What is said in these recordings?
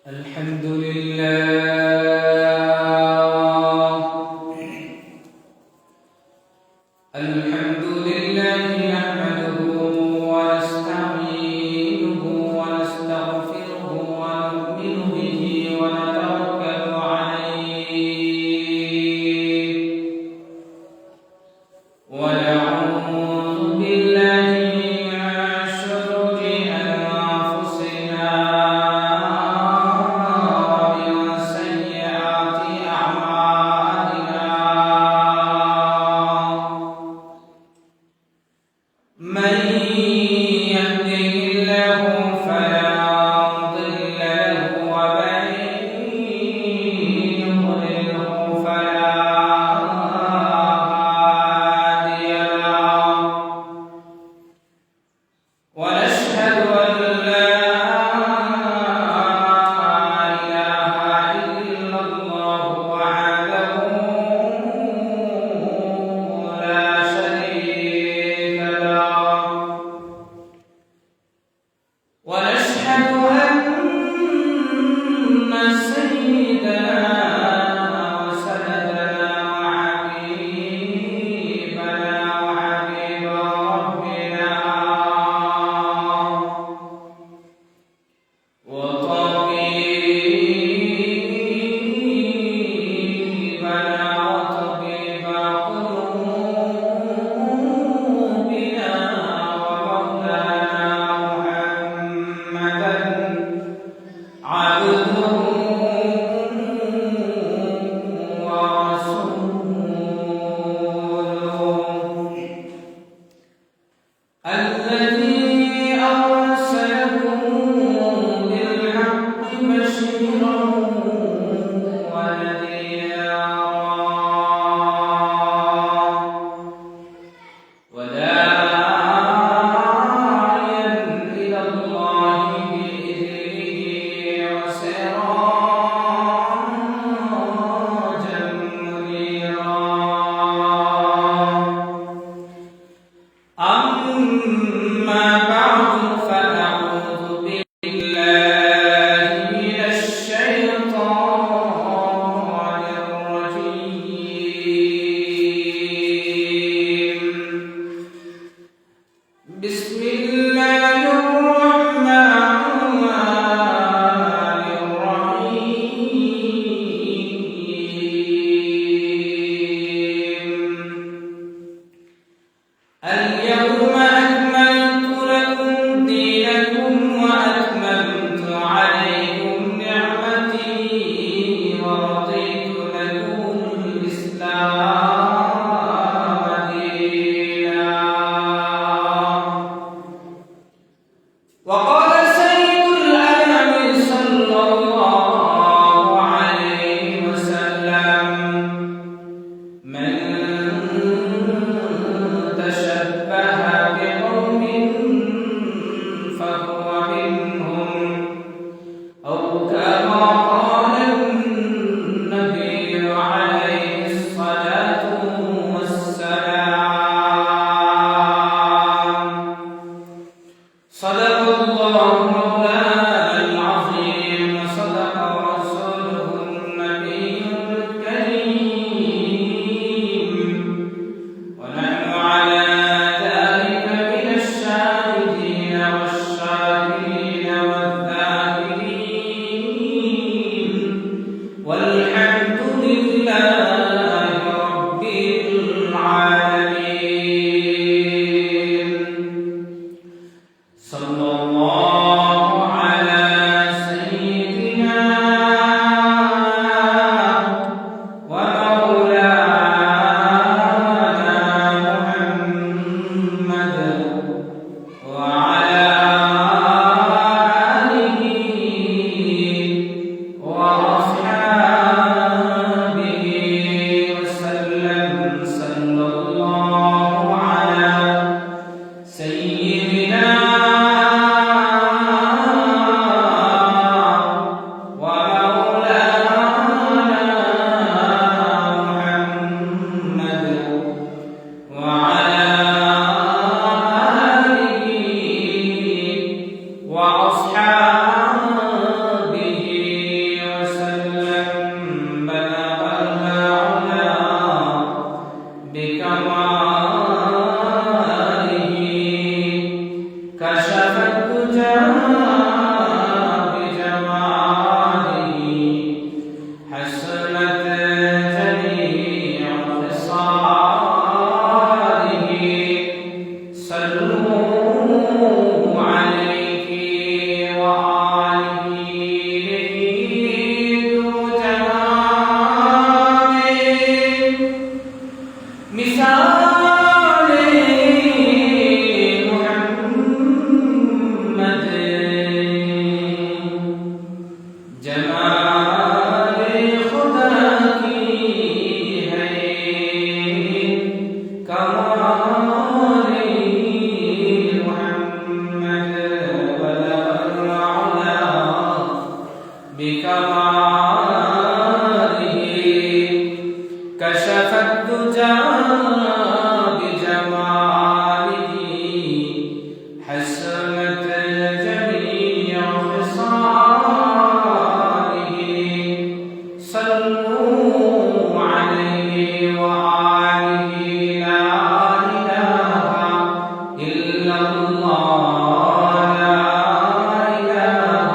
الحمد لله نحمده ونستعينه ونستغفره ونؤمن به ونتوكل عليه ونعوذ بالله من شرور أنفسنا ومن سيئات أعمالنا من يهده الله فلا مضل له ومن يضلله فلا هادي له ونشهد أن لا إله إلا الله وحده لا شريك له ونشهد أن سيدنا وسندنا وحبيبنا وحبيب ربنا وطبيبنا وطبيب قلوبنا ومولانا محمدا بكماله كشف الدجى بجماله حسنت جميع خصاله صلوا عليه وآله لا إله إلا الله لا إله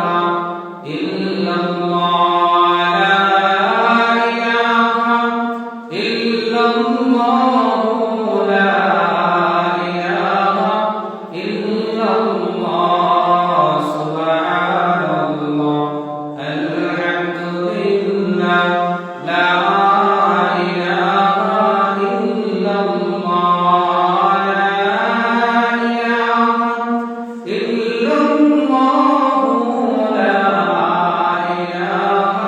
إلا الله لا إله إلا الله لا إله إلا الله سبحان الله الحمد لله لا إله إلا الله لا إله إلا الله لا إله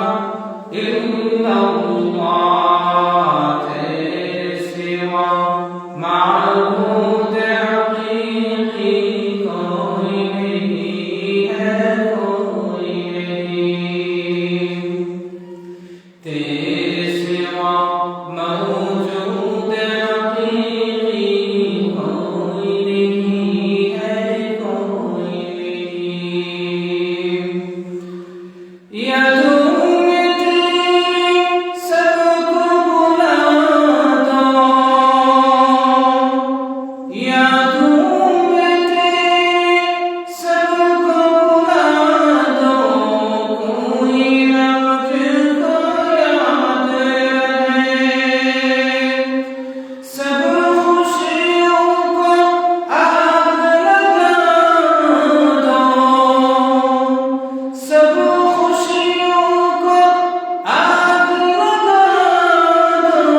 إلا الله سوى معبود حقيقي कोई नहीं है कोई नहीं तेरे सिवा मौजूद हकीकी कोई नहीं है कोई नहीं या सबको बुला दो या सबको बुला दो कोई ना मुझको याद रहे सब खुशियों को आग लगा दो सब खुशियों को आग लगा दो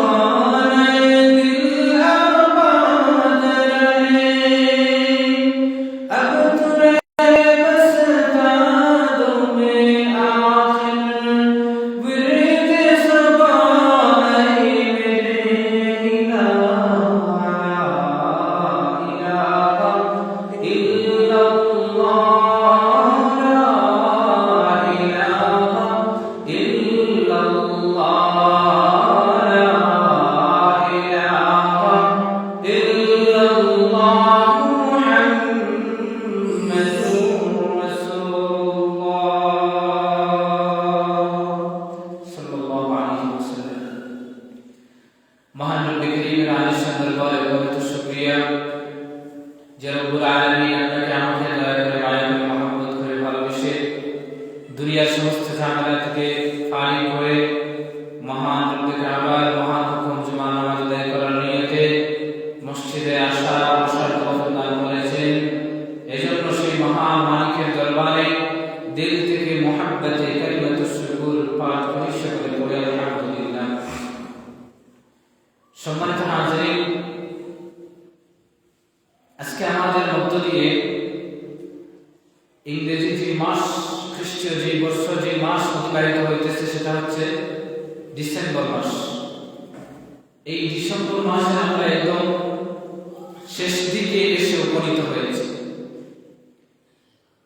खाने दिल आबाद रहे अब तुरे बस तादों में आखिर विरद सबाई मेरे इलाहा इल्लल्लाह ला इलाहा इल्लल्लाह ला इलाहा इल्लल्लाह मुहम्मदुर रसूलुल्लाह सल्लल्लाहु अलैहि वसल्लम महान नबी करीमेর আলিশান দরবারে বহুত শুকরিয়া যে রব্বুল আলামিন আপনাকে আমাকে দয়া করে মায়া করে মহব্বত করে ভালোবেসে দুনিয়ার সমস্ত ঝামেলা থেকে ফারিগ হয়ে মহান রব্বুল আবার মহান হুকুম জুমা নামাজ আদায় করার নিয়তে মসজিদে আসা বসার তৌফিক দান করেছেন এজন্য সেই মহান মালিকের দরবারে দিল থেকে মুহাব্বতে কালিমাতুশ শুকর পাঠ করে সকলে পড়ে আলহামদুলিল্লাহ সম্মানিত হাজিরিন আজকে আমাদের মধ্য দিয়ে ইংরেজি যে মাস খ্রিস্টীয় যে বর্ষ যে মাস অতিবাহিত হইতেছে সেটা হচ্ছে ডিসেম্বর মাস এই ডিসেম্বর মাসে আমরা একদম শেষ দিকে এসে উপনীত হয়েছি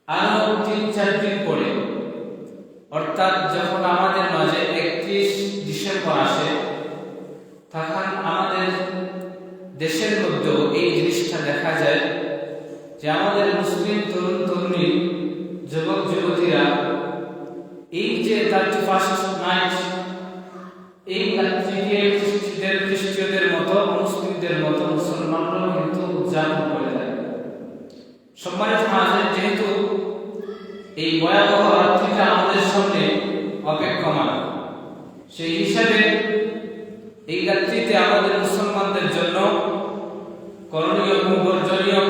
আরো 3-4 দিন পরে অর্থাৎ যখন আমাদের মাঝে 31 ডিসেম্বর আসে তখন আমাদের দেশের মধ্যে এই জিনিসটা দেখা যায় যে আমাদের মুসলিম তরুণ তরুণী যুবক যুবতীরা এই যে 31st নাইট এই রাত্রিকে খ্রিস্টীয়দের মতো মুসলিমদের মতো মুসলমানরাও কিন্তু উদযাপন করে থাকে সম্মানিত হাজির যেহেতু এই ভয়াবহ রাত্রিটা আমাদের সামনে অপেক্ষমান সেই হিসাবে এই রাত্রিতে আমাদের মুসলমানদের জন্য করণীয় এবং বর্জনীয়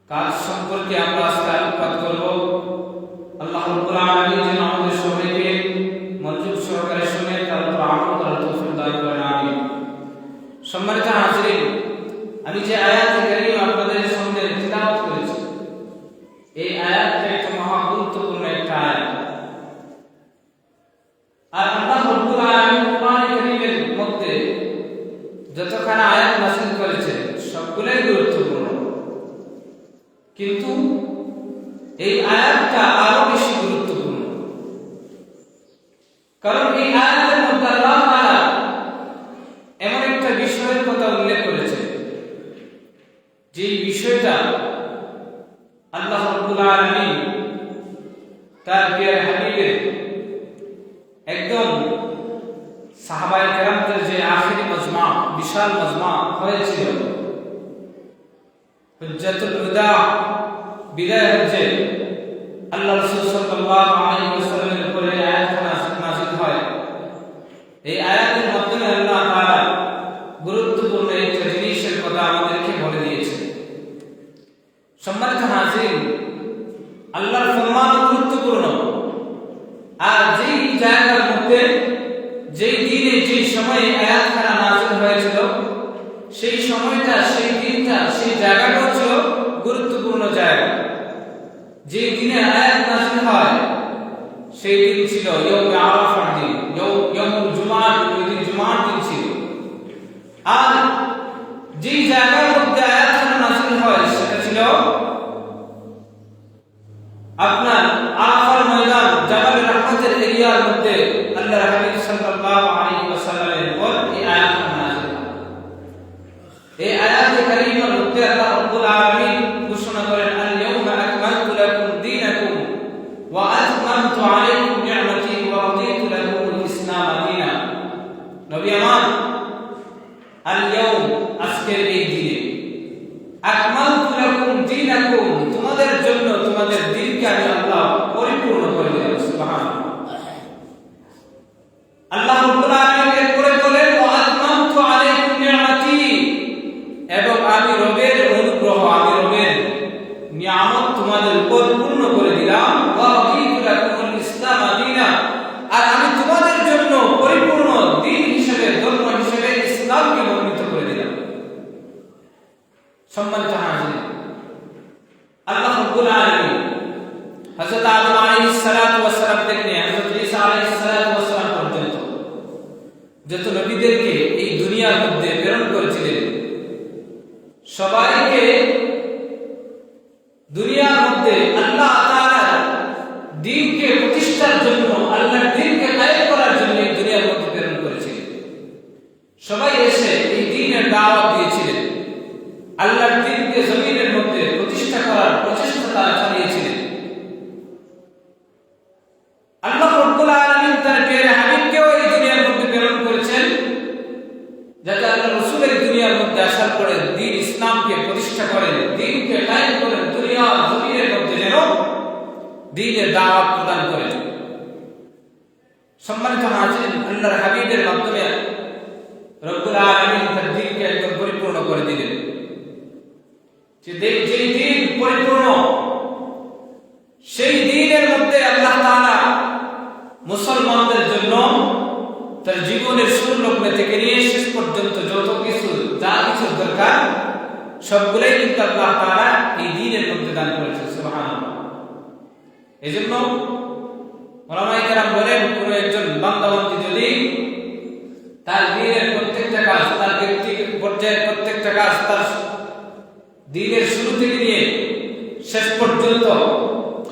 কাজ সম্পর্কে আমরা আজকে আলোকপাত করব আল্লাহ রাব্বুল আলামিন যেন আমাদের সবাইকে মনোযোগ সহকারে শুনে তার উপর আমল করার তৌফিক দান করেন আমিন সম্মানিত হাজিরিন আমি যে আয়াত কারীম আপনাদের সামনে তিলাওয়াত করেছি এই আয়াতটা একটা মহা গুরুত্বপূর্ণ একটা আয়াত আর আল্লাহ রাব্বুল আলামিন কোরআন কারীমের মধ্যে যতখানা আয়াত নাযিল করেছেন সবগুলাই গুরুত্বপূর্ণ কিন্তু এই আয়াতটা আরো বেশি আল্লাহ রাব্বুল আলামিন তার প্রিয় হাবিবের একদম সাহাবায়ে কেরামদের যে আখিরি মজমা, বিশাল মজমা হয়েছিল, হুজ্জাতুল উদা, বিদায় হচ্ছে, আল্লাহ রাসূল সাল্লাল্লাহু আলাইহি ওয়াসাল্লামের উপরে আয়াত নাযিল হয়। এই আয়াতের মাধ্যমে আল্লাহ তাআলা গুরুত্বপূর্ণ একটা জিনিসের কথা আমাদেরকে বলে দিয়েছে। সম্মানিত হাজির, আল্লাহর ফরমান গুরুত্বপূর্ণ, আর যেই জায়গার মধ্যে, যেই দিনে, যেই সময়ে আয়াতখানা নাযিল হয়েছিল, সেই সময়টা, সেই দিনটা, সেই জায়গাটা ছিল গুরুত্বপূর্ণ জায়গা। যে দিনে আয়াত নাযিল হয় সেই দিন ছিল ইয়াউমে আরাফার দিন, ইয়াউমুল জুমআহ, ওই দিন জুমার দিন ছিল। আর যে জায়গার মধ্যে আয়াতখানা নাযিল হয় সেটা ছিল আপনার আরাফার ময়দান, জাবালে রাহমাতের এরিয়ার মধ্যে আল্লাহর হাবিব সাল্লাল্লাহু আলাইহি ওয়াসাল্লামের উপর এই আয়াতখানা নাযিল হয়। এই আয়াতে কারীমার মধ্যে আল্লাহ রাব্বুল আলামিন ঘোষণা করেন, আল-ইয়াউমা আকমালতু লাকুম দীনাকুম ওয়া আতমামতু আলাইকুম নি'মাতি ওয়া রাদিতু লাকুমুল ইসলাম দীনা। নবী আমার, আল-ইয়াউম, আজকের এই দিনে, আকমালতু লাকুম দীনাকুম, তোমাদের জন্য তোমাদের দ্বীনকে আমি আল্লাহ পরিপূর্ণ করে দিলাম। সুবহানাল্লাহ। আল্লাহ রাব্বুল আলামিন এরপরে বলেন, ওয়া আতমামতু আলাইকুম নি'মাতি, এবং আমি রবের অনুগ্রহ, আমি রবের নিয়ামত তোমাদের উপর পূর্ণ করে দিলাম। ওয়া রাদিতু লাকুমুল ইসলাম দীনা, আর আমি তোমাদের জন্য পরিপূর্ণ দ্বীন হিসেবে, ধর্ম হিসেবে ইসলামকে মনোনীত করে দিলাম। সম্মানিত হাজির, আল্লাহ রাব্বুল আলামিন হযরত আদম আলাইহিস সালাতু ওয়াস সালাম থেকে নিয়ে হযরত ঈসা আলাইহিস সালাতু ওয়াস সালাম পর্যন্ত যত নবীদেরকে এই দুনিয়ার মধ্যে প্রেরণ করেছিলেন, সবাইকে দুনিয়ার মধ্যে আল্লাহ তাআলার দ্বীনকে প্রতিষ্ঠার জন্য, আল্লাহর দ্বীনকে কায়েম করার জন্য এই দুনিয়ার মধ্যে প্রেরণ করেছিলেন। সবাই এসে এই দ্বীনের দাওয়াত দিয়েছিলেন, আল্লাহর দ্বীনকে জমিনের মধ্যে প্রতিষ্ঠা করার প্রচেষ্টা তারা চালিয়েছিলেন। আল্লাহ রাব্বুল আলামিন তার প্রিয় হাবিবকেও এই দুনিয়ার মধ্যে প্রেরণ করেছেন, যাতে আল্লাহ রাসূল এই দুনিয়ার মধ্যে আসার পরে দ্বীন ইসলামকে প্রতিষ্ঠা করেন, দ্বীনকে কায়েম করেন, দুনিয়া জমিনের মধ্যে যেন দ্বীনের দাওয়াত প্রদান করেন। সম্মানিত হাজির, আল্লাহর হাবিবের মাধ্যমে রব্বুল আলামিন তার দ্বীনকে একদম পরিপূর্ণ করে দিলেন। যে দ্বীন পরিপূর্ণ, সেই দ্বীনের মধ্যে আল্লাহ তাআলা মুসলমানদের জন্য তার জীবনের শুরু লগ্ন থেকে নিয়ে শেষ পর্যন্ত যত কিছু, যা কিছু দরকার, সবগুলাই কিন্তু আল্লাহ তাআলা এই দ্বীনের মধ্যে দান করেছেন। সুবহানাল্লাহ। এজন্য উলামায়ে কেরাম বলেন, কোন একজন বান্দা-বান্দী যদি তার দ্বীনের প্রত্যেকটা কাজ, তার ব্যক্তিগত পর্যায়ের প্রত্যেকটা কাজ, তার দ্বীনের শুরু থেকে নিয়ে শেষ পর্যন্ত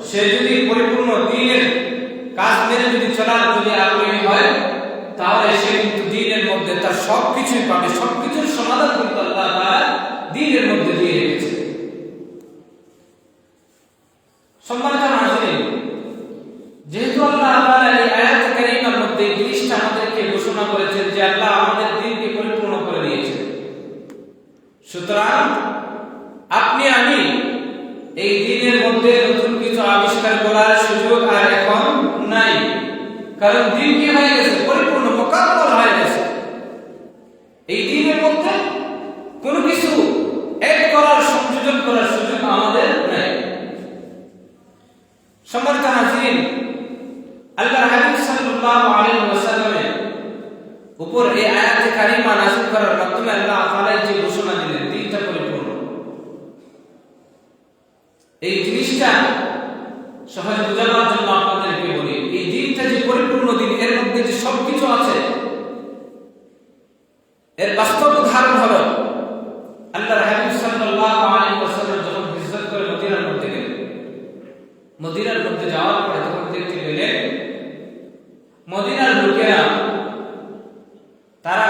সে যদি পরিপূর্ণ দ্বীনের কাজ মেনে যদি চলার যদি আগ্রহী হয়, তাহলে সে কিন্তু দ্বীনের মধ্যে তার সবকিছুই পাবে, সবকিছুর সমাধান কিন্তু আল্লাহ তাআলা দ্বীনের মধ্যে দিয়ে রেখেছে। সম্মানিত হাজিরিন, যেহেতু আল্লাহ তাআলা এই আয়াত কারীমার মধ্যে এই জিনিসটা আমাদেরকে ঘোষণা করেছেন যে আল্লাহ আমাদের দ্বীনকে পরিপূর্ণ করে দিয়েছেন, সুতরাং আপনি আমি এই দ্বীনের মধ্যে নতুন কিছু আবিষ্কার করার সুযোগ আর এখন নাই, কারণ দ্বীন কি হয়ে গেছে, পরিপূর্ণ মোকাম্মল হয়ে গেছে। এই দ্বীনের মধ্যে কোনো কিছু এড করার, সংযোজন করার সুযোগ আমাদের নাই। সম্মানিত হাজিরিন, আল্লাহর হাবিব সাল্লাল্লাহু আলাইহি ওয়াসাল্লামের উপর এই আয়াতে কারিমা নাযিল করার মাধ্যমে আল্লাহ তাআলা যে ঘোষণা দিলেন, দ্বীনটা পরিপূর্ণ। এই জিনিসটা সহজে বোঝানোর জন্য আপনাদেরকে বলি, এই দ্বীনটা যে পরিপূর্ণ দ্বীন, এর মধ্যে যে সবকিছু আছে, এর বাস্তব উদাহরণ হলো আল্লাহর হাবিব সাল্লাল্লাহু আলাইহি ওয়াসাল্লাম যখন হিজরত করে মদিনার মধ্যে গেলেন, মদিনার মধ্যে যাওয়ার পরে তখন দেখতে পেলেন মদিনার লোকেরা তারা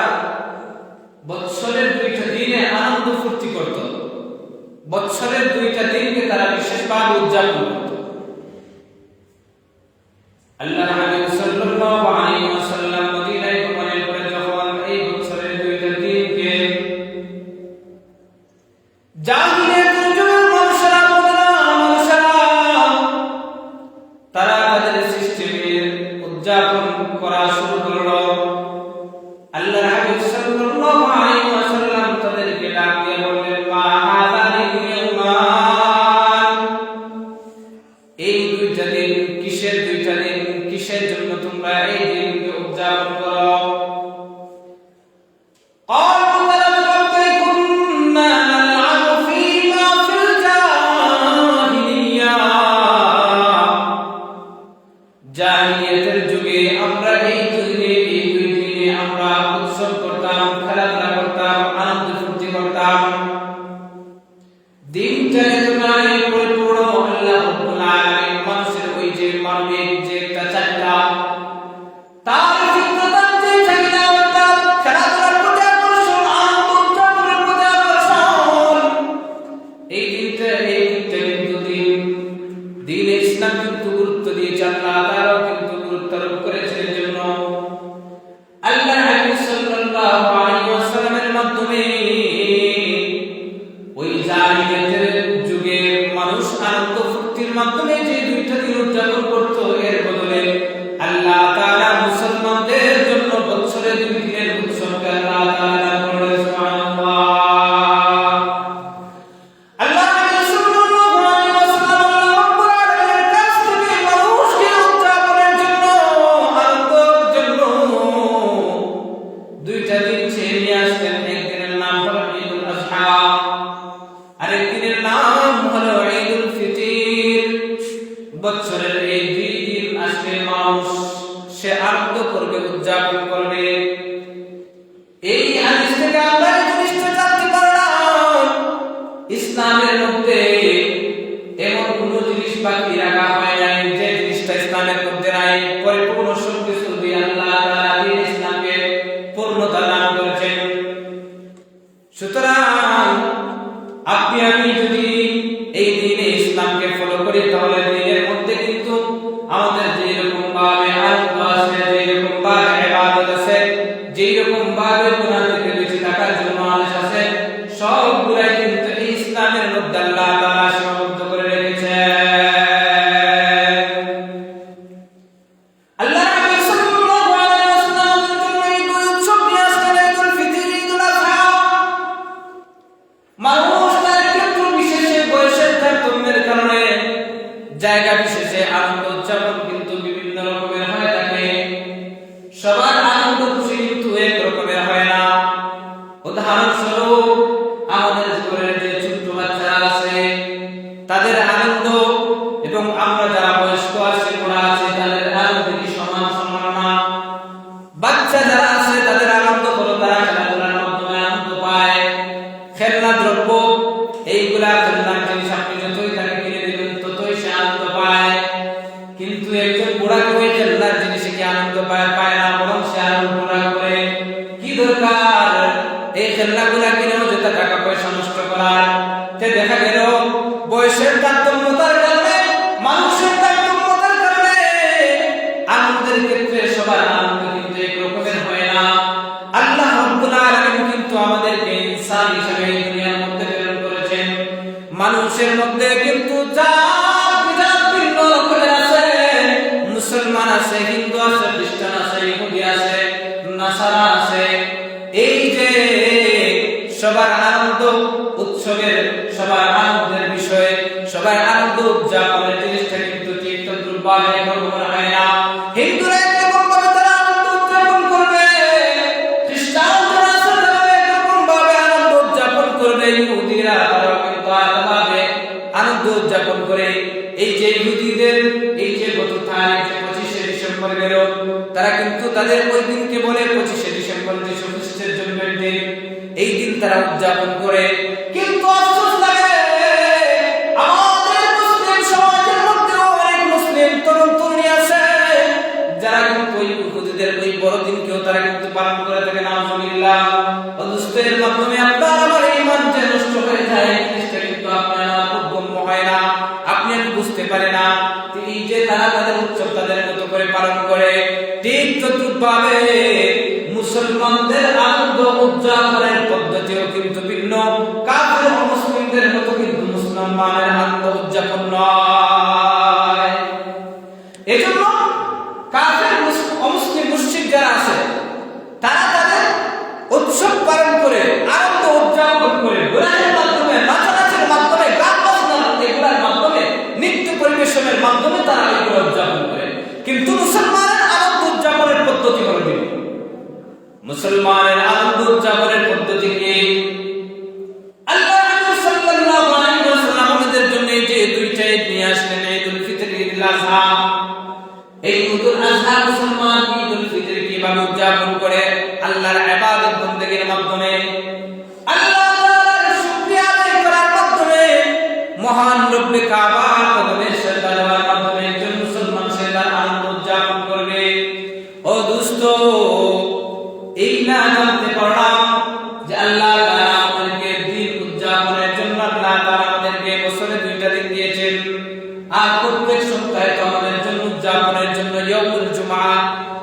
বৎসরের 2টা দিনে আনন্দ ফুর্তি করত। বৎসরের 2টা দিনকে তারা বিশেষভাবে উদযাপন করত। আল্লাহর হাবিব সাল্লাল্লাহু আলাইহি ওয়াসাল্লাম মদিনায় গমনের পরে যখন এই বছরের 2টা দিনকে জাহিলিয়াতের যুগের মানুষেরা তারা তাদের সিস্টেমের উদযাপন করা শুরু করলো, আল্লাহর হাবিব সাল্লাল্লাহু আলাইহি ওয়াসাল্লাম তাদেরকে ডাক দিয়ে বললেন, মা হাযানিল ইয়াওমান, এই 2টা দিন কিসের 2টা দিন, কিসের জন্য তোমরা এই দিনকে উদযাপন করো? জাহিলিয়াতের যুগে আমরা এই দুই দিনে আমরা উৎসব করতাম, খেলাধুলা করতাম, আনন্দ ফুর্তি করতাম। দিনটা এতটাই পরিপূর্ণ, আল্লাহ রাব্বুল আলামিন মানুষের ওই যে মানবিক যে একটা চাহিদা, তার ফিতরতার যে চাহিদা, অর্থাৎ খেলাধুলার প্রতি আকর্ষণ, আনন্দ উদযাপনের প্রতি আকর্ষণ, এই দিনটা কিন্তু দিনে ইসলাম কিন্তু গুরুত্ব দিয়েছে, আল্লাহ তাআলা কিন্তু গুরুত্ব আরোপ করেছেন। এর জন্য আল্লাহর হাবিব সাল্লাল্লাহু আলাইহি ওয়াসাল্লামের মাধ্যমে ওই জাহিলিয়াতের যুগে মানুষ আনন্দ ফুর্তির মাধ্যমে যে 2টা দিন উদযাপন করত, এর বদলে আল্লাহ তাআলা মুসলমানদের জন্য বছরে 2 দিনের উৎসবকে আল্লাহ তাআলা দান করলেন। সুবহানাল্লাহ। বছরের এই 2 দিন আসলে মানুষ সে আনন্দ করবে, উদযাপন করবে। এই হাদিস থেকে আমরা এই জিনিসটা জানতে পারলাম, ইসলামের মধ্যে এমন কোন জিনিস বাকি রাখা হয় নাই যে জিনিসটা ইসলামের মধ্যে নাই। পরিপূর্ণ সবকিছু দিয়ে আল্লাহ তাআলা দিন ইসলামকে পূর্ণতা দান করেছেন। সুতরাং আপনি আমি যদি এই দিনে ইসলামকে ফলো করি, তাহলে দিনের মধ্যে কিন্তু আমাদের যেরকম ভাবে আনন্দ আছে, যেরকম ভাবে ইবাদত আছে, যেরকম ভাবে গুনাহ থেকে বেঁচে থাকার জন্য আদেশ আছে, সবগুলাই কিন্তু এই ইসলামের মধ্যে আল্লাহ তাআলা সীমাবদ্ধ করে রেখেছেন। আল্লাহর হাবিব সাল্লাল্লাহু আলাইহি ওয়াসাল্লাম এই দুই উৎসব নিয়ে আসলেন, ঈদুল ফিতর, ঈদুল আযহা। মানুষ তার ক্ষেত্র বিশেষে, বয়সের তারতম্যের কারণে, জায়গা বিশেষে আনন্দ উদযাপন কিন্তু বিভিন্ন রকমের হয়ে থাকে। সবার আনন্দ খুশি কিন্তু এক রকমের হয় না। উদাহরণস্বরূপ আমাদের ঘরের যে ছোট বাচ্চারা আছে তাদের আনন্দ এবং আমরা যারা বয়স্ক আছি, বড় আছি, তাদের আনন্দ কি সমান না? বাচ্চা যারা আছে তাদের আনন্দ হলো তারা খেলাধুলার মাধ্যমে আনন্দ পায়। খেলনা দ্রব্য, এইগুলা খেলনার জিনিস আপনি যতই তাকে কিনে দিবেন ততই সে আনন্দ পায়। কিন্তু একজন বুড়াকে ওই খেলনার জিনিসে কি আনন্দ পায় না, বরং সে আরো বুড়া করে। কি দরকার এই খেলনাগুলা কিনেও যেটা টাকা পয়সা নষ্ট করার? তে দেখা গেল বয়সের তারতম্যতার কারণে, মানুষের তারতম্যতার কারণে আনন্দের ক্ষেত্রে সবার আনন্দ কিন্তু এক রকমের হয় না। আল্লাহ রাব্বুল আলামিন কিন্তু আমাদেরকে ইনসান হিসেবে এই দুনিয়ার মধ্যে প্রেরণ করেছেন। মানুষের মধ্যে কিন্তু ভিন্ন রকমের আছে, মুসলমান আছে, হিন্দু আছে, খ্রিস্টান আছে, ইহুদি আছে, নাসারা আছে। এই যে সবার আনন্দ উৎসবের, সবার আনন্দের বিষয়ে, সবার আনন্দ উদযাপনের জিনিসটা কিন্তু ঠিক তদ্রুপভাবে একরকম হয় না। হিন্দুরা একরকম ভাবে তারা আনন্দ উদযাপন করবে, খ্রিস্টান যারা আছে তারা একরকম ভাবে আনন্দ উদযাপন করবে, ইহুদিরা তারা কিন্তু আলাদাভাবে আনন্দ উদযাপন করে। এই যে ইহুদিদের এই যে গত তারিখ 25শে ডিসেম্বর গেল, তারা কিন্তু তাদের ওই দিনকে বলে 25শে ডিসেম্বর, যিশু খ্রিস্টের জন্মের দিন। এই দিন তারা উদযাপন করে। কিন্তু আফসোস লাগে আমাদের মুসলিম সমাজের মধ্যে অনেক মুসলিম তরুণ তরুণী আছে যারা কিন্তু ওই ইহুদিদের ওই বড়দিনকেও তারা কিন্তু পালন করে থাকে। নাউজুবিল্লাহ। অদুস্তের মাধ্যমে আপনার আমার ঈমান যে নষ্ট হয়ে যায়, জিনিসটা কিন্তু আপনার আমার বোধগম্য হয় না। আপনি বুঝতে পারে না, এই যে তারা তাদের উৎসব তাদের মতো করে পালন করে, ঠিক তদ্রুপভাবে মুসলমানদের আনন্দ উদযাপনের পদ্ধতিও কিন্তু ভিন্ন। কাফের অমুসলিমদের মতো কিন্তু মুসলমানের আনন্দ উদযাপন নয়। এজন্য কাফের অমুসলিম মুশরিক যারা আছে তারা তাদের উৎসব পালন করে, আনন্দ উদযাপন করে, ঘোরার মাধ্যমে, নাচানাচের মাধ্যমে, গান বাজনা এগুলোর মাধ্যমে, নৃত্য পরিবেশনের মাধ্যমে তারা এগুলো উদযাপন করে। কিন্তু মুসলমানের আনন্দ উদযাপনের পদ্ধতি হলো ভিন্ন। মুসলমানের আনন্দ উদযাপনের পদ্ধতি কি? আল্লাহ রাসূল সাল্লাল্লাহু আলাইহি ওয়াসাল্লাম আমাদের জন্য এই যে দুইটা ঈদ নিয়ে আসলেন, ঈদুল ফিতর, ঈদুল আযহা। এই ঈদুল আযহা মুসলমান ঈদুল ফিতর কিভাবে উদযাপন করে? আল্লাহর ইবাদত বন্দেগীর মাধ্যমে, আল্লাহ তাআলার শুকরিয়া আদায় করার মাধ্যমে, মহান রব্বে কাবার কদমে সেজদা দেওয়ার মাধ্যমে একজন মুসলমান সে তার আনন্দ উদযাপন করবে। ও দোস্ত, এই না জানতে পারলাম যে আল্লাহ তাআলা আমাদেরকে দিন উদযাপনের জন্য আল্লাহ তাআলা আমাদেরকে বছরে দুইটা দিন দিয়েছেন, আর প্রত্যেক সপ্তাহে তো আমাদের জন্য উদযাপনের জন্য ইয়াউমুল জুমআ,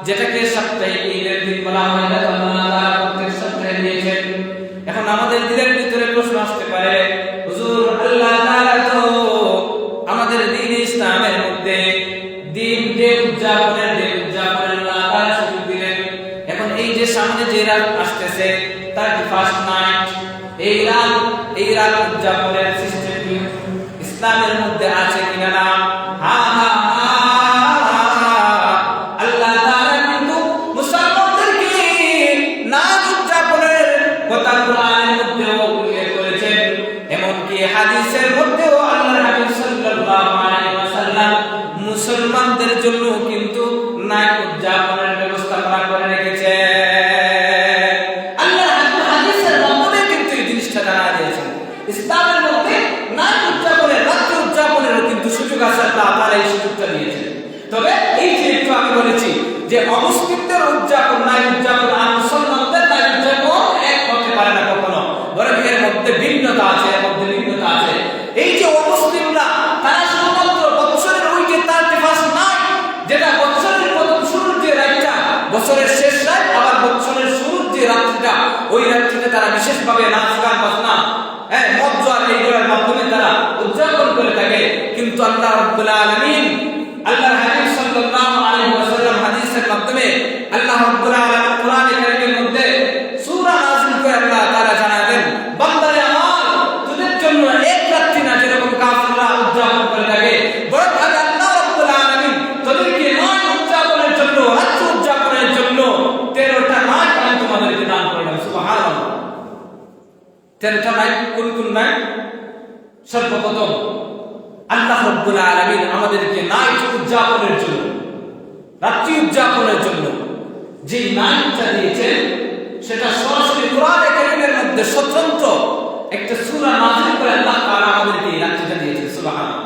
যেটাকে সাপ্তাহিক ঈদের দিন বলা হয়, এটা আল্লাহ তাআলা প্রত্যেক সপ্তাহে দিয়েছেন। এখন আমাদের দিনের ভিতরে প্রশ্ন আসতে পারে, হুজুর আল্লাহ তাআলা তো আমাদের দ্বীন ইসলামের মধ্যে দিন যে উদযাপনের আল্লাহ তাআলা সুযোগ দিলেন। এখন এই যে সামনে যে রাত আসতেছে 31st নাইট, এই রাত উদযাপনের সিস্টেম কি ইসলামের মধ্যে আছে কিনা? না। আল্লাহ তাআলা কিন্তু মুসলমানদেরকে নাম উদযাপনের কথা কোরআনের মধ্যেও উল্লেখ করেছেন, এমনকি হাদিসের মধ্যেও আল্লাহর হাবিব সাল্লাল্লাহু আলাইহি ওয়াসাল্লাম মুসলমানদের জন্য কিন্তু নাম উদযাপনের ব্যবস্থা করে রেখেছেন। আল্লাহর হাদিসের মাধ্যমে কিন্তু এই জিনিসটা জানা দিয়েছেন। ইসলামের মধ্যে নাম উদযাপনের, রাত্রি উদযাপনেরও কিন্তু সুযোগ আছে, আল্লাহ তাআলা এই সুযোগটা দিয়েছেন। তবে এই যে একটু আমি বলেছি যে অমুসলিমদের উদযাপন, নাম উদযাপন আর মুসলমানদের নাম উদযাপন এক হতে পারে না কখনো, বরং এর মধ্যে ভিন্নতা আছে, এই যে অমুসলিমরা তারা শুধুমাত্র বছরের ওই যে 31st নাইট, যেটা বছরের প্রথম শুরুর যে রাতটা, বছরের শেষ রাত, আবার বছরের শুরুর যে রাতটা, ওই রাতটিতে তারা বিশেষভাবে নাচ গান বাজনা, মদ জোয়ার এইগুলোর মাধ্যমে তারা উদযাপন করে থাকে। কিন্তু আল্লাহ রাব্বুল আলামিন, আল্লাহর হাবিব সাল্লাল্লাহু আলাইহি ওয়াসাল্লাম হাদিসের মাধ্যমে আল্লাহ রাব্বুল আলামিন কোরআনে কারীমের মধ্যে সূরা নাযিল করে আল্লাহ তাআলা জানাবেন, বান্দারে আমার তোদের জন্য এক রাত্রি না যেরকম কাফিররা উদযাপন করে থাকে, বরং আল্লাহ রাব্বুল আলামিন তোদেরকে নয় উদযাপনের জন্য, রাত্রি উদযাপনের জন্য 13টা নাইট আমি তোমাদেরকে দান করলাম। সুবহানাল্লাহ। 13টা নাইট কোন কোন নাইট? সর্বপ্রথম আল্লাহ রাব্বুল আলামিন আমাদেরকে নাইট উদযাপনের জন্য, রাত্রি উদযাপনের জন্য যে নাইটটা দিয়েছেন, সেটা সরাসরি কোরআনে কারীমের মধ্যে স্বতন্ত্র একটা সূরা নাযিল করে আল্লাহ তাআলা আমাদেরকে এই রাত্রিটা দিয়েছেন। সুবহানাল্লাহ।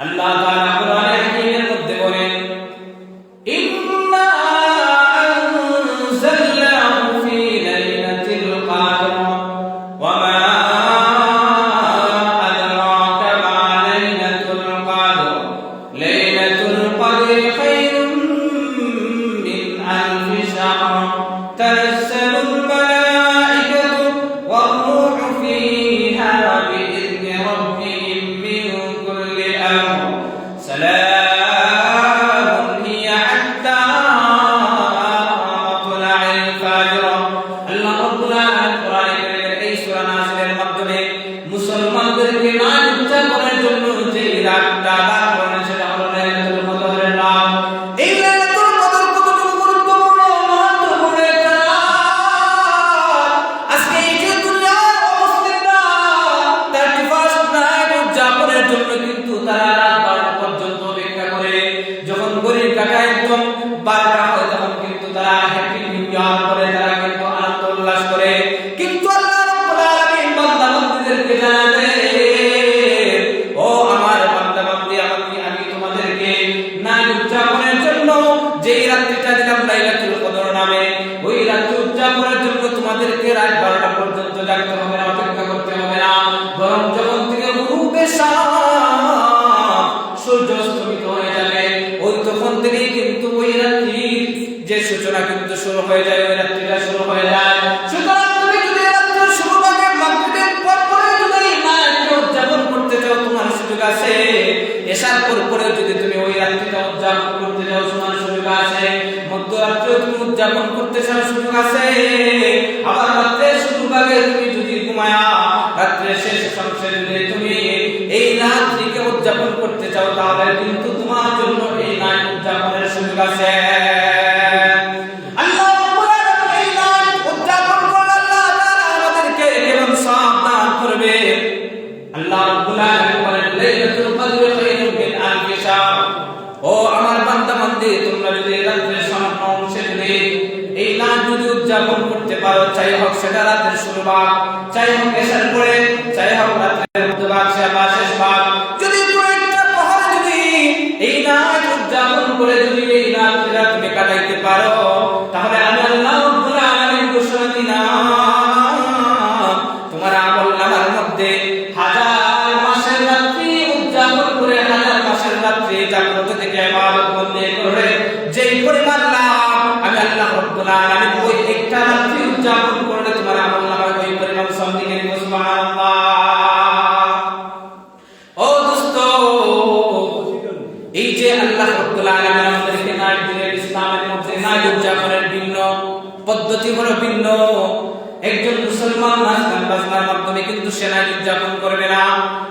আল্লাহ তাআলা কোরআনে কারীমের মধ্যে বলেন, ইন্না আনজালনাহু ফি লাইলাতিল কদর ওয়া মা মুসলমানদেরকে নাম উদযাপনের জন্য যে রাতটা দান করেন সেটা হলো লাইলাতুল কদরের রাত। এই লাইলাতুল কদর কতটুকু গুরুত্বপূর্ণ, মহত্বপূর্ণ একটা রাত। আজকে এই যে দুনিয়ার মুসলিমরা 31st নাইট উদযাপনের জন্য কিন্তু তারা রাত 12টা পর্যন্ত অপেক্ষা করে, যখন ঘড়ির কাঁটা একদম 12টা হয় তখন কিন্তু তারা হ্যাপি নিউ ইয়ার করে, তারা কিন্তু আনন্দ উল্লাস করে। কিন্তু আল্লাহ রাব্বুল আলামিন বান্দা বান্দীদেরকে জানাতে, ও আমার বান্দা বান্দী, আমি তোমাদেরকে নাম উদযাপনের জন্য যেই রাত্রিটা দিলাম লাইলাতুল কদর নামে, ওই রাত্রি উদযাপনের জন্য তোমাদেরকে রাত 12টা পর্যন্ত জাগতে হবে না, অপেক্ষা করতে হবে না, বরং যখন থেকে গুরুবে শাম যে সূচনা কিন্তু শুরু হয়ে যায়, ওই রাত্রিটা শুরু হয়ে যায়। সুতরাং তুমি যদি রাত্রির শুরু ভাগে মাগরিবের পর পরে যদি নাইটকে উদযাপন করতে চাও, তোমার সুযোগ আছে। এশার পর পরে যদি তুমি ওই রাত্রিটা উদযাপন করতে চাও, তোমার সুযোগ আছে। মধ্যরাত্রেও তুমি উদযাপন করতে চাও, সুযোগ আছে। আবার রাত্রের শুরু ভাগে তুমি যদি ঘুমায়া রাত্রের শেষ অংশে যদি তুমি এই রাত্রিকে উদযাপন করতে চাও, তাহলে কিন্তু তোমার জন্য এই নাইট উদযাপনের সুযোগ আছে। আল্লাহ রাব্বুল আলামিন এই নাইট উদযাপন করলে আল্লাহ তাআলা আমাদেরকে কেমন সওয়াব দান করবে। আল্লাহ রাব্বুল আলামিন বলেন, লাইলাতুল কদর খায়রুম মিন আলফি শাহর। ও আমার বান্দা-বান্দী, তোমরা যদি রাতের সামান্য অংশে যদি এই নাইট যদি উদযাপন করতে পারো, চাই হোক সেটা রাতের শুরু ভাগ, চাই হোক এশার পরে, চাই হোক রাতের মধ্যে ভাগ বা শেষ ভাগ, যদি একটা প্রহরে যদি এই নাইট উদযাপন করে যদি এই রাতটা তুমি কাটাইতে পারো, তাহলে আমি আল্লাহ রাব্বুল আলামিন ঘোষণা দিলাম তোমার আমলনামার মধ্যে হাজার মাসের রাত্রি উদযাপন করে, হাজার মাসের রাত্রি জাগ্রত থেকে ইবাদত বন্দী করে যেই পরিমাণ লাভ আমি আল্লাহ রাব্বুল আলামিন ওই একটা রাত্রি উদযাপন করলে তোমার আমলনামার ওই পরিমাণ সব দিকে দিব। সুবহানাল্লাহ। ও দোস্ত, এই যে আল্লাহ রাব্বুল আলামিন আমাদেরকে নাইট দিলেন, ইসলামের মধ্যে নাইট উদযাপনের ভিন্ন পদ্ধতি হলো ভিন্ন। একজন মুসলমান নাচ গান বাজনার মাধ্যমে কিন্তু সে নাইট উদযাপন করবে না,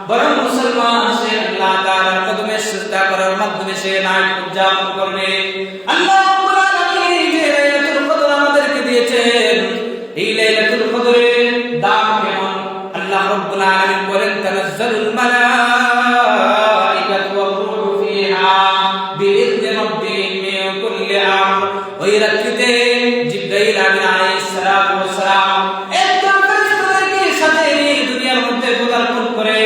বরং মুসলমান সে আল্লাহ তাআলার কদমে সিজদা করার মাধ্যমে সে নাইট উদযাপন করবে। আল্লাহ রাব্বুল আলামিন এই যে লাইলাতুল কদর আমাদেরকে দিয়েছেন, এই লাইলাতুল কদরের দাম কেমন আল্লাহ রাব্বুল আলামিন বলেন, তানাজ্জালুল মালাইকাতু ওয়ার রূহু ফিহা বিইذن রাব্বিহিম মিন কুল্লি আমর। ওই রাত্রিতে জিবরাইল আমিন আলাইহিস সালাতু ওয়াস সালাম একদম ফেরেশতাদেরকে সাথে নিয়ে দুনিয়ার মধ্যে পদার্পণ করে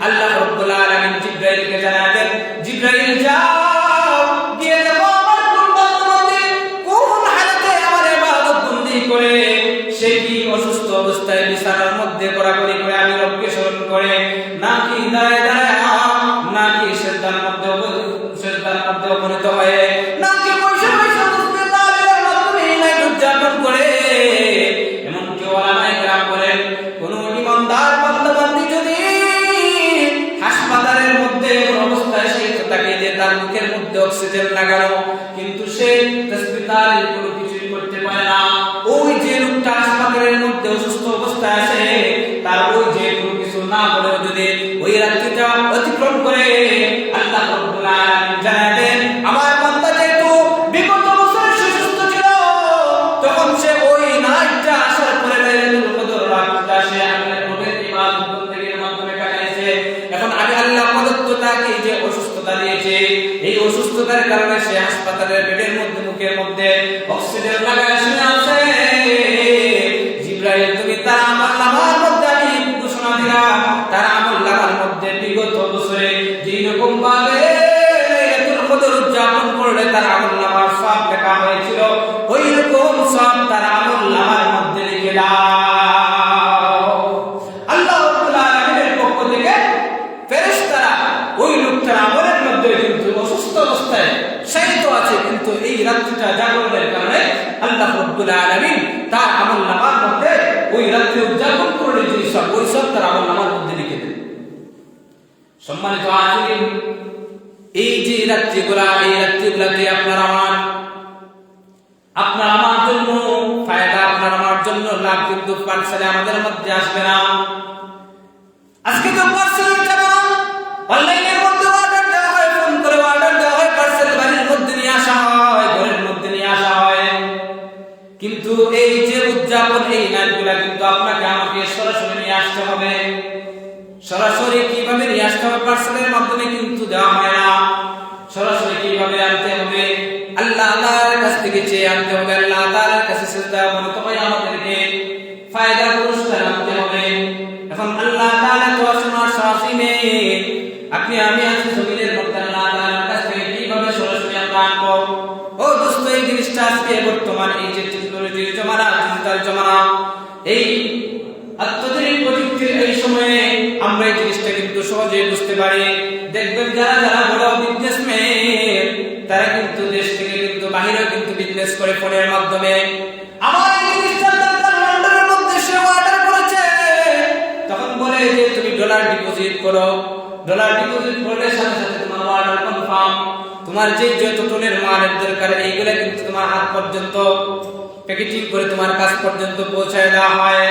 আল্লাহ রাব্বুল আলামিন জিবরাইলকে জানালেন, জিবরাইল যাও গিয়ে দেখো আমার বান্দাদের কোন হালাতে আমার ইবাদত বন্দী করে, সে কি অসুস্থ অবস্থায় বিছানার মধ্যে গড়াগড়ি করে আমি রবকে স্মরণ করে, নাকি দাঁড়ায় দাঁড়ায়, নাকি সিজদার মধ্যে অবনত হয়ে, নাকি বসে বসে তাসবিহ মাধ্যমে নাইট উদযাপন করে। এমন কি ওলামায়ে কেরাম বলেন, কোন ঈমানদার বান্দা-বান্দী যদি হাসপাতালের মধ্যে অবস্থায় সে থাকে যে তার মুখের মধ্যে অক্সিজেন লাগানো, কিন্তু সে তাসবিহ তাহলিল কোনো কিছুই করতে পারে না, ওই যে লোকটা হাসপাতালের মধ্যে অসুস্থ অবস্থায় আছে, তার ওই যে কোনো কিছু না বলেও যদি ওই রাত্রিটা অতিক্রম করে, আল্লাহ রাব্বুল আলামিন জানালেন আমার বান্দা যেহেতু বিগত বছর সুস্থ ছিল, তখন সে ওই নাইটটা আসার পরে লাইলাতুল কদর রাতটা সে আল্লাহর নবীর ইবাদত বন্দেগীর মাধ্যমে কাটাইছে। এখন আমি আল্লাহ প্রদত্ত তাকে যে অসুস্থতা দিয়েছে, এই অসুস্থতার কারণে সে হাসপাতালের বেডের মধ্যে মুখের মধ্যে অক্সিজেন লাগায় শুয়ে আছে। জিবরাইল তুমি তার আমলনামার মধ্যে আমি ঘোষণা দিলাম, তার আমলনামার মধ্যে বিগত বছরে যেই রকম ভাবে লাইলাতুল কদর উদযাপন করলে তার আমলনামার সওয়াব লেখা হয়েছিল, ওই রকম সওয়াব তার আমলনামার মধ্যে লিখে দাও। আল্লাহ রাব্বুল আলামিনের পক্ষ থেকে ফেরেশতারা ওই লোকটার আমলের মধ্যে কিন্তু অসুস্থ অবস্থায় শায়িত আছে, কিন্তু এই রাত্রিটা জাগরণের কারণে আল্লাহ রাব্বুল আলামিন তার আমলনামার মধ্যে ওই রাত্রি উদযাপন করলে যে সব ওই সব তার আমলনামার মধ্যে লিখে দেন। সম্মানিত হাজিরিন, এই যে রাত্রিগুলা, এই রাত্রিগুলাতে আপনার আমার জন্য ফায়দা, আপনার আমার জন্য লাভ কিন্তু পার্সেলে আমাদের মধ্যে আসবে না। আজকে তো পার্সেল যাবে না, অনলাইনের মধ্যে অর্ডার দেওয়া হয়, ফোন করে অর্ডার দেওয়া হয়, পার্সেল বাড়ির মধ্যে নিয়ে আসা হয়, ঘরের মধ্যে নিয়ে আসা হয়। কিন্তু এই যে উদযাপন, এই নাইটগুলা কিন্তু আপনাকে আমাকে সরাসরি নিয়ে আসতে হবে। সরাসরি কিভাবে নিয়ে আসতে হবে? পার্সেলের মাধ্যমে কিন্তু দেওয়া হয় না। সরাসরি কিভাবে আনতে হবে? আল্লাহ তাআলার কাছ থেকে চেয়ে আনতে হবে, আল্লাহ তাআলার কাছে সিজদা অবনত হয়ে আমাদেরকে ফায়দা পুরস্কার আনতে হবে। এখন আল্লাহ তাআলা তো আসমার শাসিনে, আপনি আমি আছি জমিনের মধ্যে, আল্লাহ তাআলার কাছ থেকে কিভাবে সরাসরি আমরা আনবো? ও দোস্ত, এই জিনিসটা আজকে বর্তমান এই যে টেকনোলজির জমানা, ডিজিটাল জমানা, এই আত্মধরিক প্রযুক্তির এই সময়ে আমরা এই জিনিসটা কিন্তু সহজেই বুঝতে পারি। দেখবেন যারা যারা বড় বিজনেসম্যান, তারা কিন্তু দেশ থেকে কিন্তু বাহিরে কিন্তু বিজনেস রিকোয়েস্ট করে ফোনের মাধ্যমে, আমার এই জিনিসটা দরকার, লন্ডনের মধ্যে সে অর্ডার করেছে, তখন বলে যে তুমি ডলার ডিপোজিট করো, ডলার ডিপোজিট করলে সাথে সাথে তোমার অর্ডার কনফার্ম, তোমার যে যত টনের মালের দরকার এইগুলা কিন্তু তোমার হাত পর্যন্ত প্যাকেটিং করে তোমার কাছ পর্যন্ত পৌঁছায় দেওয়া হয়।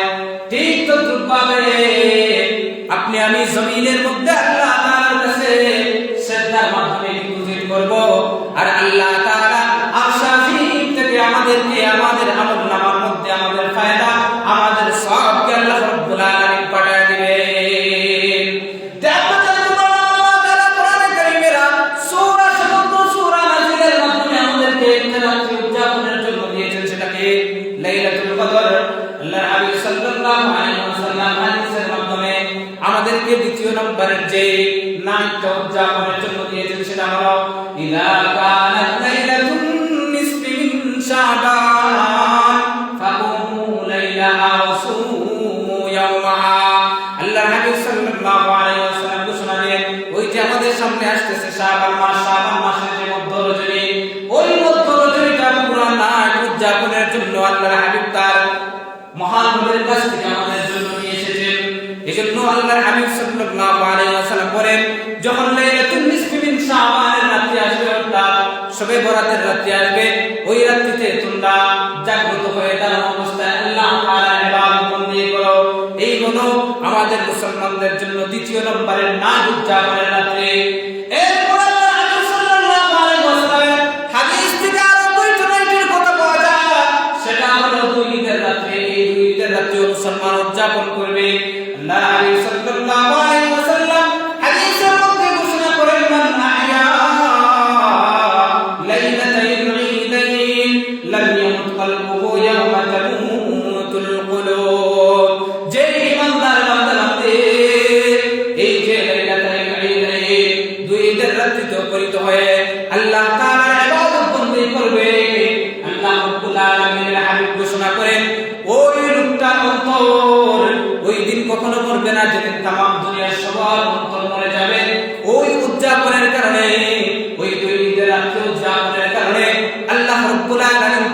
ঠিক তদ্রুপভাবে আপনি আমি জমিনের মধ্যে আল্লাহ তাআলার কাছে শ্রদ্ধার মাধ্যমে ডিপোজিট করব, আর আল্লাহ তাআলা আরশ-ই-আজিম থেকে আমাদেরকে আমাদের আমলনামার মধ্যে আমাদের ফায়দা, আমাদের সওয়াবকে আল্লাহ রাব্বুল আলামিন পাঠিয়ে দিবেন। আমাদেরকে দ্বিতীয় নম্বরের যে নামটা উদযাপনের জন্য দিয়েছেন সেটা হলো ইযা কানাত লাইলাতুন নিসফি মিন শাবান ফাকুমু লাইলাহা ওয়া সুমু ইয়াওমাহা। আল্লাহর হাবিব সাল্লাল্লাহু আলাইহি ওয়াসাল্লাম ঘোষণা দিলেন, ওই যে আমাদের সামনে আসতেছে শাবান মাস, শাবান মাসের যে মধ্য রজনী, ওই মধ্য রজনীটা পুরো নাট উদযাপনের জন্য আল্লাহর হাবিব তার মহান নবীর কাছ থেকে আমাদের জন্য নিয়ে এসেছেন। এজন্য আল্লাহর হাবিব সাল্লাল্লাহু আলাইহি ওয়াসাল্লাম বলেন, যখন লাইলাতুন নিসফি মিন শাবানের রাত্রি আসবে, অর্থাৎ শবে বরাতের রাত্রি আসবে, ওই রাত্রিতে তোমরা জাগ্রত হয়ে দাঁড়ানো অবস্থায় আল্লাহ তাআলার ইবাদত বন্দেগী করো। এই হলো আমাদের মুসলমানদের জন্য দ্বিতীয় নম্বরের নাম উদযাপনের রাত্রি। এরপর আল্লাহর হাবিব সাল্লাল্লাহু আলাইহি ওয়াসাল্লামের হাদিস থেকে আরো দুইটা নাইটের কথা পাওয়া যায়, সেটা হলো দুই ঈদের রাত্রি। এই দুই ঈদের রাত্রি মুসলমান উদযাপন করবে। আল্লাহর হাবিব সাল্লাল্লাহু আলাইহি ওয়াসাল্লাম হাদিসের মধ্যে ঘোষণা করেন, মান আহয়া লাইলাতাইল ঈদাইন লাম ইয়ামুত কলবুহু ইয়াওমা তামুতুল কুলুব। যে ইমানদার বান্দা-বান্দী এই যে লাইলাতাইল ঈদাইন দুই ঈদের রাত্রিতে উপনীত হয়ে আল্লাহ তাআলার ইবাদত বন্দেগী করবে, আল্লাহ রাব্বুল আলামিনের হাবিব ঘোষণা করেন, ওই লোকটার অন্তর ওই দিন কখনো মরবে না, যেদিন তামাম দুনিয়ার সবার অন্তর মরে যাবে। ওই উদযাপনের কারণে, ওই দুই ঈদের রাত্রি উদযাপনের কারণে আল্লাহ রাব্বুল আলামিন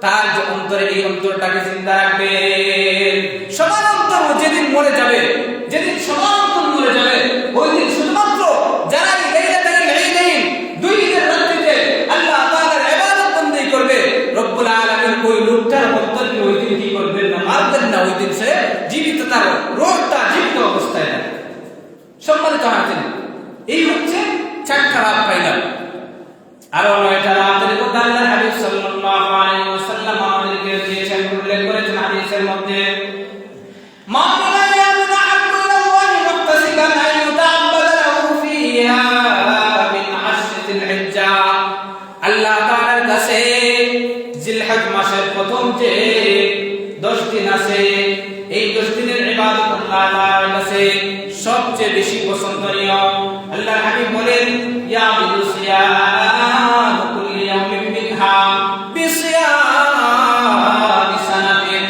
তার যে অন্তরে, এই অন্তরটাকে জিন্দা রাখবেন। সবার অন্তর যেদিন মরে যাবে, যেদিন সবার অন্তর মরে যাবে, ওই দিন শুধুমাত্র যারা এই লাইলাতুল ঈদাইন দুই ঈদের রাত্রিতে আল্লাহ তাআলার ইবাদত বন্দেগী করবে, রব্বুল আলামিন ওই লোকটার অন্তরকে ওই দিন কি করবেন না, মারবেন না, ওই দিন সে জীবিত, তার রোহটা জীবিত অবস্থায় থাকে। সম্মানিত হাজির, এই হচ্ছে চারটা রাত পাইলাম। আরো 9টা রাতের কথা আল্লাহর হাবিব সাল্লাল্লাহু আলাইহি ওয়াসাল্লাম আমাদেরকে দিয়েছেন, উল্লেখ করেছেন হাদিসের মধ্যে, মা লা ইয়ামুনু আব্দু ইলাল্লাহি মুহতাসিবান আন ইউতাআব্বাদা লাহু ফিহা মিন আশরিল হিজ্জা। আল্লাহ তাআলার কাছে জিলহজ মাসের প্রথম যে 10 দিন আছে, এই 10 দিনের ইবাদত আল্লাহ তাআলার কাছে সবচেয়ে বেশি পছন্দনীয়। আল্লাহর হাবিব বলেন, ইয়া বিসিয়াম কুল্লি ইয়াউমিন মিনহা বিসিয়াম সানাতিন।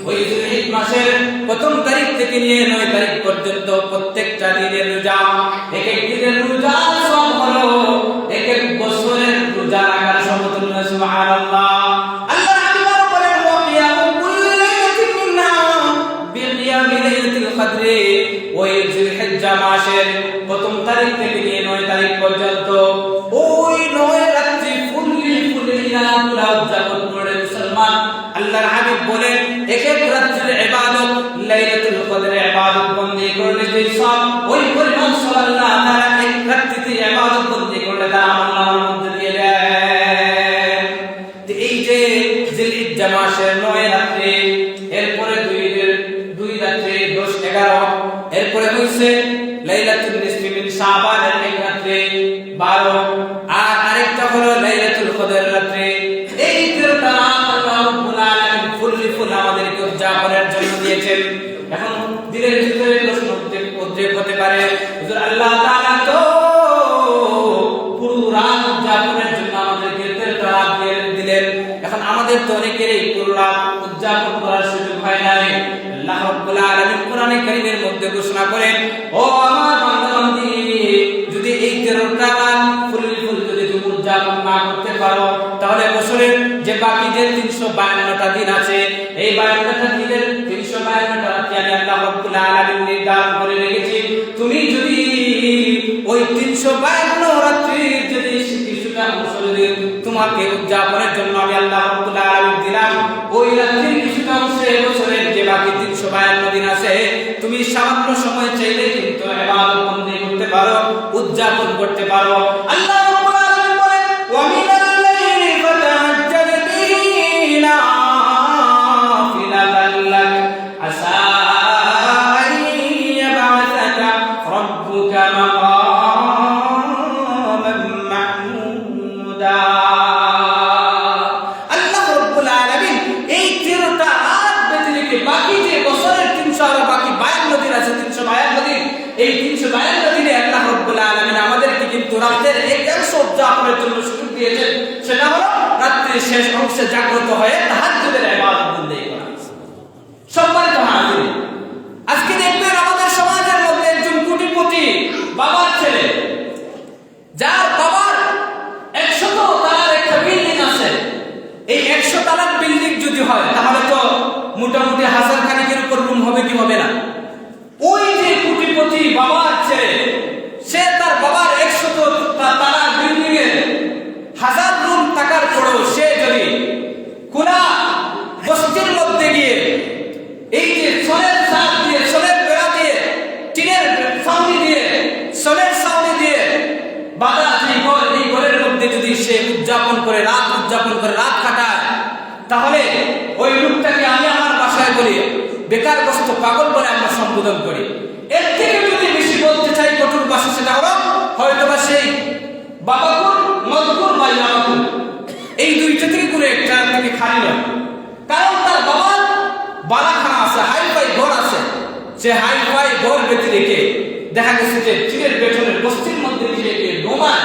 ওই জিলহজ মাসের প্রথম তারিখ থেকে নিয়ে 9 তারিখ পর্যন্ত প্রত্যেকটা দিনের রোজা, এক এক দিনের রোজা সব হলো এক এক বছরের রোজা রাখার সমতুল্য। সুবহানাল্লাহ। আল্লাহর হাবিব বলেন, ওয়া কিয়ামু কুল্লি লাইলাতিন মিনহা বিকিয়ামি লাইলাতুল কদর। ওই জিলহজ্জা মাসের প্রথম তারিখ থেকে নিয়ে 9 তারিখ পর্যন্ত ওই 9 রাত্রি ফুল্লি রাতগুলো উদযাপন করে মুসলমান। আল্লাহর হাবিব বলেন, এক এক রাত্রির ইবাদত, লাইলাতুল কদরের ইবাদত বন্দেগী করলে যে সব, ওই পরিমাণ সব আল্লাহ তাআলা এক রাত্রিতে ইবাদত বন্দেগী করলে তার আমলনামার মধ্যে দিয়ে দেন। তো এই যে জিলহজ্জা মাসের 9 রাত্রি, এরপরে দুই রাত্রি 10, 11, এরপরে হইছে লাইলাতুল নিসফি মিন শাবানের এক রাত্রি 12, আর আরেকটা হলো লাইলাতুল কদর রাত্রি। এই তিনটা রাত আল্লাহ রাব্বুল আলামিন ফুল আমাদেরকে উদযাপনের জন্য দিয়েছেন। এখন দিলের ভিতরে প্রশ্ন উদ্রেক হতে পারে, হুজুর আল্লাহ তাআলা তো পুরো রাত উদযাপনের জন্য আমাদেরকে 3টা রাত দিলেন, এখন আমাদের তো অনেকেরই পুরো রাত উদযাপন করার সুযোগ হয় না। আল্লাহ রাব্বুল আলামিন কোরআনে কারীমের মধ্যে ঘোষণা করেন, ও আমার বান্দা-বান্দী, যদি এই 13টা রাত ফুল যদি তুমি উদযাপন না করতে পারো, তাহলে বছরের যে বাকি যে 352টা দিন আছে, এই 52টা দিনের 352টা রাত আমি আল্লাহ রাব্বুল আলামিন নির্ধারণ করে রেখেছি। তুমি যদি ওই 352 রাত্রির যদি কিছুটা অংশ যদি তোমাকে উদযাপনের জন্য আমি আল্লাহ রাব্বুল আলামিন দিলাম, ওই রাত্রির কিছুটা অংশে বছরের যে বাকি 352 দিন আছে তুমি সামান্য সময় চাইলে কিন্তু ইবাদত বন্দেগি করতে পারো, উদযাপন করতে পারো। আল্লাহ রাব্বুল আলামিন বলেন ওয়া মিনাল লাইলি ফাতাহাজ্জাদ বিহি নাফিলাতান লাক আসা আন ইয়াবআসাকা রাব্বুকা মাকামান মাহমুদা। আল্লাহ রাব্বুল আলামিন এই 13টা রাত ব্যতিরেকে বাকি যে বছরের 352 দিন আছে, 352 দিন, এই 352 দিনে আল্লাহ রাব্বুল আলামিন আমাদেরকে কিন্তু রাতের এক অংশ উদযাপনের জন্য সুযোগ দিয়েছেন। সেটা হলো রাত্রির শেষ অংশে জাগ্রত হয়ে তাহাজ্জুদের ইবাদত বন্দেগি করা। সম্মানিত হাজিরিন, আজকে দেখবেন আমাদের সমাজের মধ্যে একজন কোটিপতি বাবার ছেলে, যার বাবার 100 তলার একটা বিল্ডিং আছে। এই 100 তলার বিল্ডিং যদি হয় তাহলে তো মোটামুটি 1000 খানিকের উপর রুম হবে কি হবে না? ওই যে কোটিপতি বাবার ছেলে, সে তার বাবার 100 তলার বিল্ডিং এর 1000 রুম থাকার পরেও সে যদি কোনা বস্তির মধ্যে গিয়ে এই যে সোলের ছাদ দিয়ে, সোলের বেড়া দিয়ে, টিনের ছাউনি দিয়ে, সোলের ছাউনি দিয়ে বাঁধা যে ঘর, এই ঘরের মধ্যে যদি সে উদযাপন করে রাত কাটায়, তাহলে ওই লোকটাকে আমি আমার ভাষায় বলি বেকারগ্রস্ত পাগল বলে আমরা সম্বোধন করি। এর থেকে যদি বেশি বলতে চাই কঠোর ভাষা, সেটা হলো হয়তোবা সেই বাবাকুর মদকুর বা ইয়াবাকুর, এই দুইটা থেকে কোনো একটা থেকে খালি নয়। কারণ তার বাবার বালাখানা আছে, হাইফাই ঘর আছে। সে হাইফাই ঘর ব্যতিরেকে দেখা গেছে যে চীনের পেছনের বস্তির মধ্যে নিজেকে ডোমায়,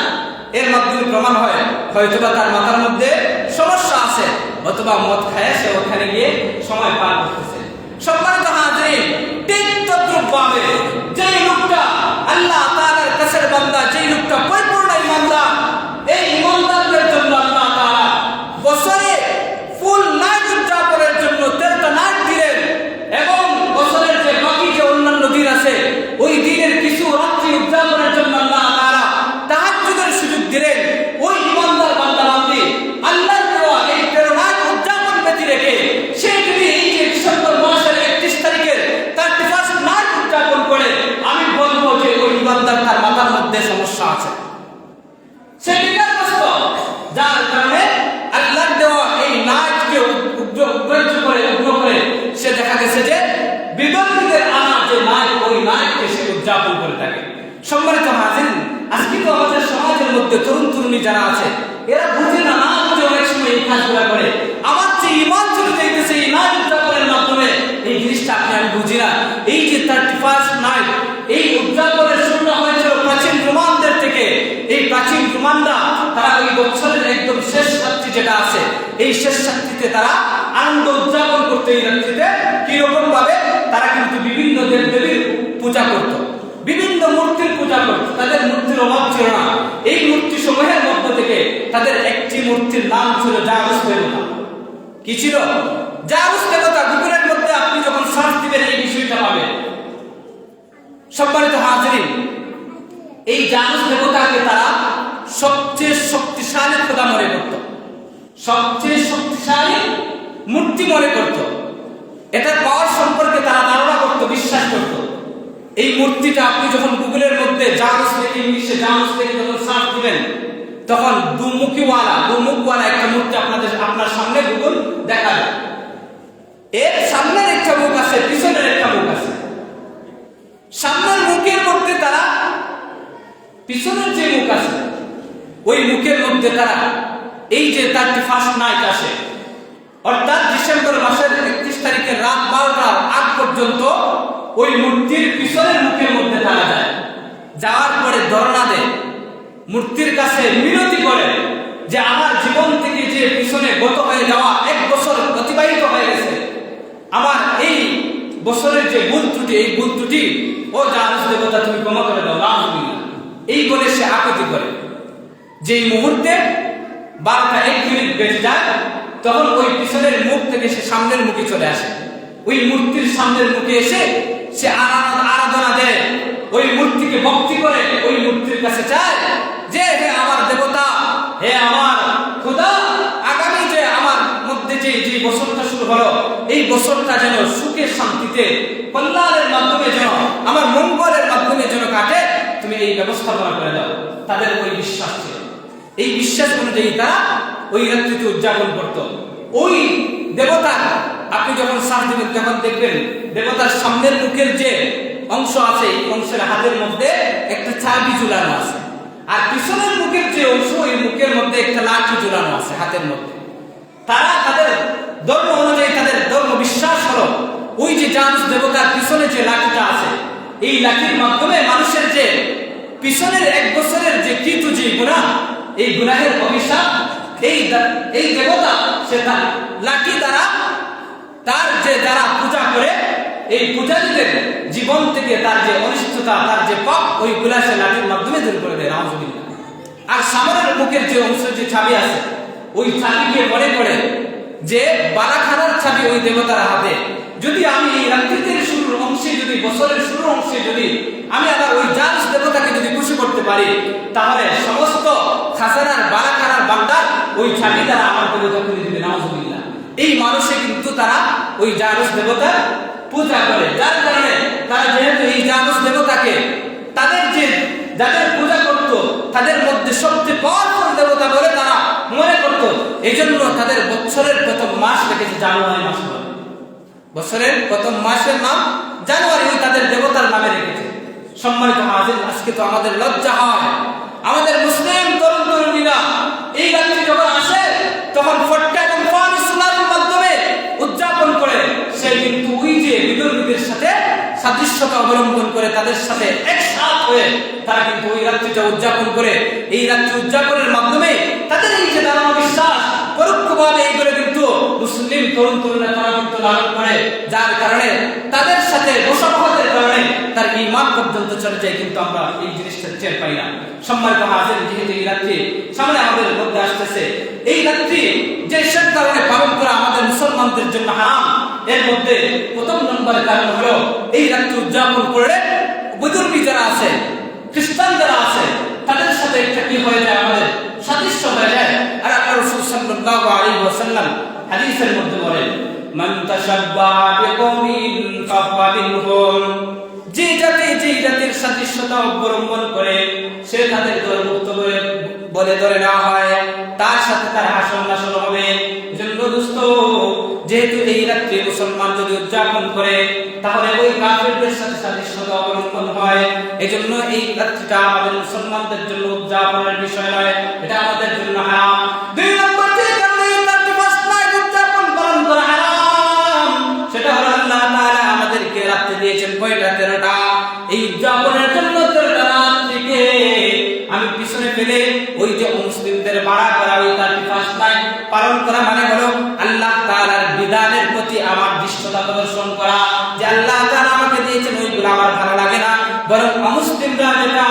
এর মাধ্যমে প্রমাণ হয় হয়তোবা তার মাথার মধ্যে সমস্যা আছে, অথবা মদ খায় সে ওখানে গিয়ে সময় পার করতেছে। সম্মানিত হাজিরিন, ঠিক তদ্রূপভাবে যেই লোকটা আল্লাহ তাআলার কাছের বান্দা, যেই লোকটা পরিপূর্ণ ইমানদার, এই ইমানদারদের জন্য আল্লাহ তাআলা বছরে ফুল নাইট উদযাপনের জন্য 13টা নাইট দিলেন, এবং বছরের যে বাকি যে অন্যান্য দিন আছে ওই দিনের কিছু রাত্রি উদযাপনের জন্য আল্লাহ তাআলা তাহাজ্জুদের সুযোগ দিলেন। ওই ইমানদার বান্দা বান্দি আল্লাহর দেওয়া এই 13 নাইট উদযাপন ব্যতিরেকে সে যদি এই যে ডিসেম্বর মাসের 31 তারিখের 31st নাইট উদযাপন করে, আমি বলবো যে ওই ইমানদার তার মাথার মধ্যে সমস্যা আছে, সে বিকারগ্রস্ত। যার কারণে আল্লাহর দেওয়া এই নাইটকে উগ্র করে সে দেখা গেছে যে বিদর্মীদের আনা যে নাইট, ওই নাইটকে সে উদযাপন করে থাকে। সম্মানিত হাজিরিন, আজকে তো আমাদের সমাজের মধ্যে তরুণ তরুণী যারা আছে, এরা বুঝে না বুঝে অনেক সময় এই কাজগুলো করে। আমার যে ইমান চলে যাইতেছে এই নাইট উদযাপনের মাধ্যমে, এই জিনিসটা আমি বুঝি না। এই যে 31st নাইট, এই উদযাপনের শুরুটা হয়েছিল প্রাচীন রোমানদের থেকে। এই প্রাচীন রোমানরা তারা ওই বছরের একদম শেষ রাত্রি যেটা আছে, এই শেষ রাত্রিতে তারা আনন্দ উদযাপন করতে, এই রাত্রিতে কিরকম ভাবে তারা কিন্তু বিভিন্ন দেব দেবীর পূজা করত, বিভিন্ন মূর্তির পূজা করত। তাদের মূর্তির অভাব ছিল না। এই মূর্তি সমূহের মধ্য থেকে তাদের একটি মূর্তির নাম ছিল জাউস দেবতা। কি ছিল? জাউস দেবতা। গুগলের মধ্যে আপনি যখন সার্চ দিবেন এই বিষয়টা পাবেন। সম্মানিত হাজিরিন, এই জাউস দেবতাকে তারা সবচেয়ে শক্তিশালী খোদা মনে করত, সবচেয়ে শক্তিশালী মূর্তি মনে করত। এটার পাওয়ার সম্পর্কে তারা ধারণা করত, বিশ্বাস করত। এই মূর্তিটা আপনি যখন গুগলের মধ্যে জাউস লিখে, ইংলিশে জাউস লিখে যখন সার্চ দিবেন, তখন দুমুখওয়ালা একটা মূর্তি আপনার সামনে গুগল দেখাবে। এর সামনের একটা মুখ আছে, পিছনের একটা মুখ আছে। সামনের মুখের মধ্যে তারা, পিছনের যে মুখ আছে ওই মুখের মধ্যে তারা এই যে 31st নাইট আসে, অর্থাৎ ডিসেম্বর মাসের 31 তারিখের রাত 12টার আগ পর্যন্ত ওই মূর্তির পিছনের মুখের মধ্যে তারা যায়। যাওয়ার পরে ধর্ণা দেয়, মূর্তির কাছে মিনতি করে যে আমার জীবন থেকে যে পিছনে গত হয়ে যাওয়া 1 বছর অতিবাহিত হয়ে গেছে, আমার এই বছরের যে ভুল ত্রুটি, এই ভুল ত্রুটি ও জাউস দেবতা তুমি ক্ষমা করে দাও, এই বলে সে আকুতি করে। যেই মুহূর্তে 12টা 1 মিনিট বেজে যায়, তখন ওই পিছনের মুখ থেকে সে সামনের মুখে চলে আসে। ওই মূর্তির সামনের মুখে এসে সে আরাধনা দেয়, ওই মূর্তিকে ভক্তি করে, ওই মূর্তির কাছে চায় যে হে আমার দেবতা, হে আমার খোদা, আগামী যে আমার মধ্যে যে বছরটা শুরু হলো, এই বছরটা যেন সুখে শান্তিতে কল্যাণের মাধ্যমে যেন আমার মঙ্গলের মাধ্যমে যেন কাটে, তুমি এই ব্যবস্থাপনা করে দাও। তাদের ওই বিশ্বাস ছিল। এই বিশ্বাস অনুযায়ী তারা ওই রাত্রিতে উদযাপন করত। ওই দেবতা আপনি যখন শ্বাস দিবেন তখন দেখবেন দেবতার সামনের মুখের যে অংশ আছে, এই অংশের হাতের মধ্যে একটা চাবি ঝুলানো আছে, আর পিছনের মুখের যে অংশ, এই মুখের মধ্যে একটা লাঠি ঝুলানো আছে হাতের মধ্যে। তারা তাদের ধর্ম অনুযায়ী, তাদের ধর্ম বিশ্বাস হলো ওই যে জানুস দেবতার পিছনে যে লাঠিটা আছে, এই লাঠির মাধ্যমে মানুষের যে পিছনের 1 বছরের যে কৃত যে গুনাহ, এই গুনাহের অভিশাপ এই দেবতা সে তার লাঠি দ্বারা তার যে যারা পূজা করে এই পূজারীদের জীবন থেকে তার যে অনিষ্টতা, তার যে পাপ, ওই গুলা সে লাঠির মাধ্যমে দূর করে দেয়। নাউজুবিল্লাহ। আর সামনের মুখের যে অংশ, যে চাবি আছে, ওই চাবিকে মনে করে যে বারাখানার চাবি ওই দেবতার হাতে। যদি আমি এই রাত্রির শুরুর অংশে, যদি বছরের শুরুর অংশে যদি আমি আবার ওই জানুস দেবতাকে যদি খুশি করতে পারি, তাহলে সমস্ত খাজানার বারাখানার বান্দার ওই চাবি দ্বারা আমার দেবতা করে দিবে। নাউজুবিল্লাহ। এই মানুষে কিন্তু তারা ওই জানুস দেবতার পূজা করে, যার কারণে তারা যেহেতু এই জানুস দেবতাকে তাদের যে যাদের পূজা করত তাদের মধ্যে সবচেয়ে পাওয়ারফুল দেবতা বলে তারা মনে করত, এই জন্য তাদের বছরের প্রথম মাস রেখেছে জানুয়ারি মাস বলে। বছরের প্রথম মাসের নাম জানুয়ারি, ওই তাদের দেবতার নামে রেখেছে। সম্মানিত হাজির, আজকে তো আমাদের লজ্জা হয়, আমাদের মুসলিম তরুণ তরুণীরা এই রাত্রি যখন আসে তখন ফটকা এবং পান ইসলামের মাধ্যমে উদযাপন করে, সে কিন্তু ওই যে বিদর্মীদের সাথে সাদৃশ্যতা অবলম্বন করে তাদের সাথে একসাথ হয়ে তারা কিন্তু ওই রাত্রিটা উদযাপন করে। এই রাত্রি উদযাপনের মাধ্যমে তাদের এই যে ধারণা বিশ্বাস পরোক্ষভাবে এইগুলো কিন্তু মুসলিম তরুণ তরুণীরা তারা কিন্তু লালন করে, যার কারণে তাদের সাথে বসবাসের কারণে তার ঈমান পর্যন্ত চলে যায়, কিন্তু আমরা এই জিনিসটা টের পাই না। সম্মানিত হাজির, যেহেতু এই রাত্রি সামনে আমাদের মধ্যে আসতেছে, এই রাত্রি যে সব কারণে পালন করা আমাদের মুসলমানদের জন্য হারাম, এর মধ্যে প্রথম নম্বরের কারণ হলো এই রাত্রি উদযাপন করে বিধর্মী যারা আছে, খ্রিস্টান যারা আছে, তাদের সাথে একটা কি হয়ে যায়, আমাদের সাদৃশ্য হয়ে যায়। আর আল্লাহ রাসূল সাল্লাল্লাহু আলাইহি ওয়াসাল্লাম হাদিসের মধ্যে বলেন, মান তাশাব্বাহা বিকওমিন ফাহুয়া মিনহুম, যে জাতির সাদৃশ্যতা অবলম্বন করে সে তাদের দলভুক্ত বলে ধরে নেওয়া হয়, তার সাথে তার হাসন নাসন হবে। এজন্য দোস্ত, যেহেতু এই রাত্রি মুসলমান যদি উদযাপন করে তাহলে ওই কাফিরদের সাথে সাদৃশ্যতা অবলম্বন হয়। এজন্য এই রাত্রিটা আমাদের মুসলমানদের জন্য উদযাপনের বিষয় নয়, এটা আমাদের জন্য হারাম। 2 নম্বর যে কারণে এই রাত্রি ফার্স্ট নাইট উদযাপন পালন করা হারাম, সেটা হলো আল্লাহ তাআলা আমাদেরকে রাত্রি দিয়েছেন কয়টা? 13টা। এই উদযাপনের জন্য 13টা রাত্রিকে আমি পিছনে ফেলে ওই যে মুসলিমদের ভাড়া করা ওই 31st নাইট পালন করা মানে হলো আল্লাহ তাআলার বিধানের প্রতি আমার দৃষ্টতা প্রদর্শন করা, যে আল্লাহ তাআলা আমাকে দিয়েছেন ওইগুলো আমার ভালো লাগে না, বরং মুসলিমরা যেটা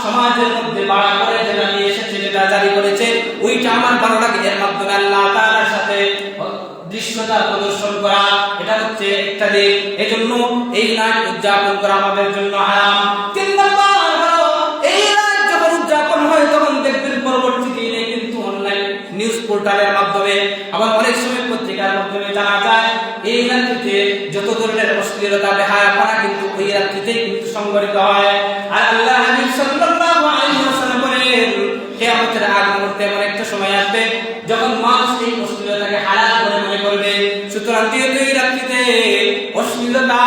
সমাজের মধ্যে ভাড়া করে যেটা নিয়ে এসেছে, যেটা জারি করেছে, ওইটা আমার ভালো লাগে। এর মাধ্যমে আল্লাহ তাআলার সাথে দৃশ্যতা প্রদর্শন করা, এটা হচ্ছে একটা দিক। এজন্য এই নাইট উদযাপন করা আমাদের জন্য হারাম। 3 নম্বর হলো এই নাইট যখন উদযাপন হয় তখন দেখবেন পরবর্তী দিনে কিন্তু অনলাইন নিউজ পোর্টালের মাধ্যমে, আবার অনেক সময় পত্রিকার মাধ্যমে জানা যায় এই রাত্রিতে যত ধরনের অশ্লীলতা বেহায়াপনা কিন্তু ওই রাত্রিতেই কিন্তু সংঘটিত হয়। আর আল্লাহ হাবিব সাল্লাল্লাহু আলাইহি ওয়াসাল্লাম বলেন, কিয়ামতের আগ মুহূর্তে এমন একটা সময় আসবে যখন মানুষ এই অশ্লীলতাকে হালাল বলে মনে করবে। সুতরাং যেহেতু এই রাত্রিতে অশ্লীলতা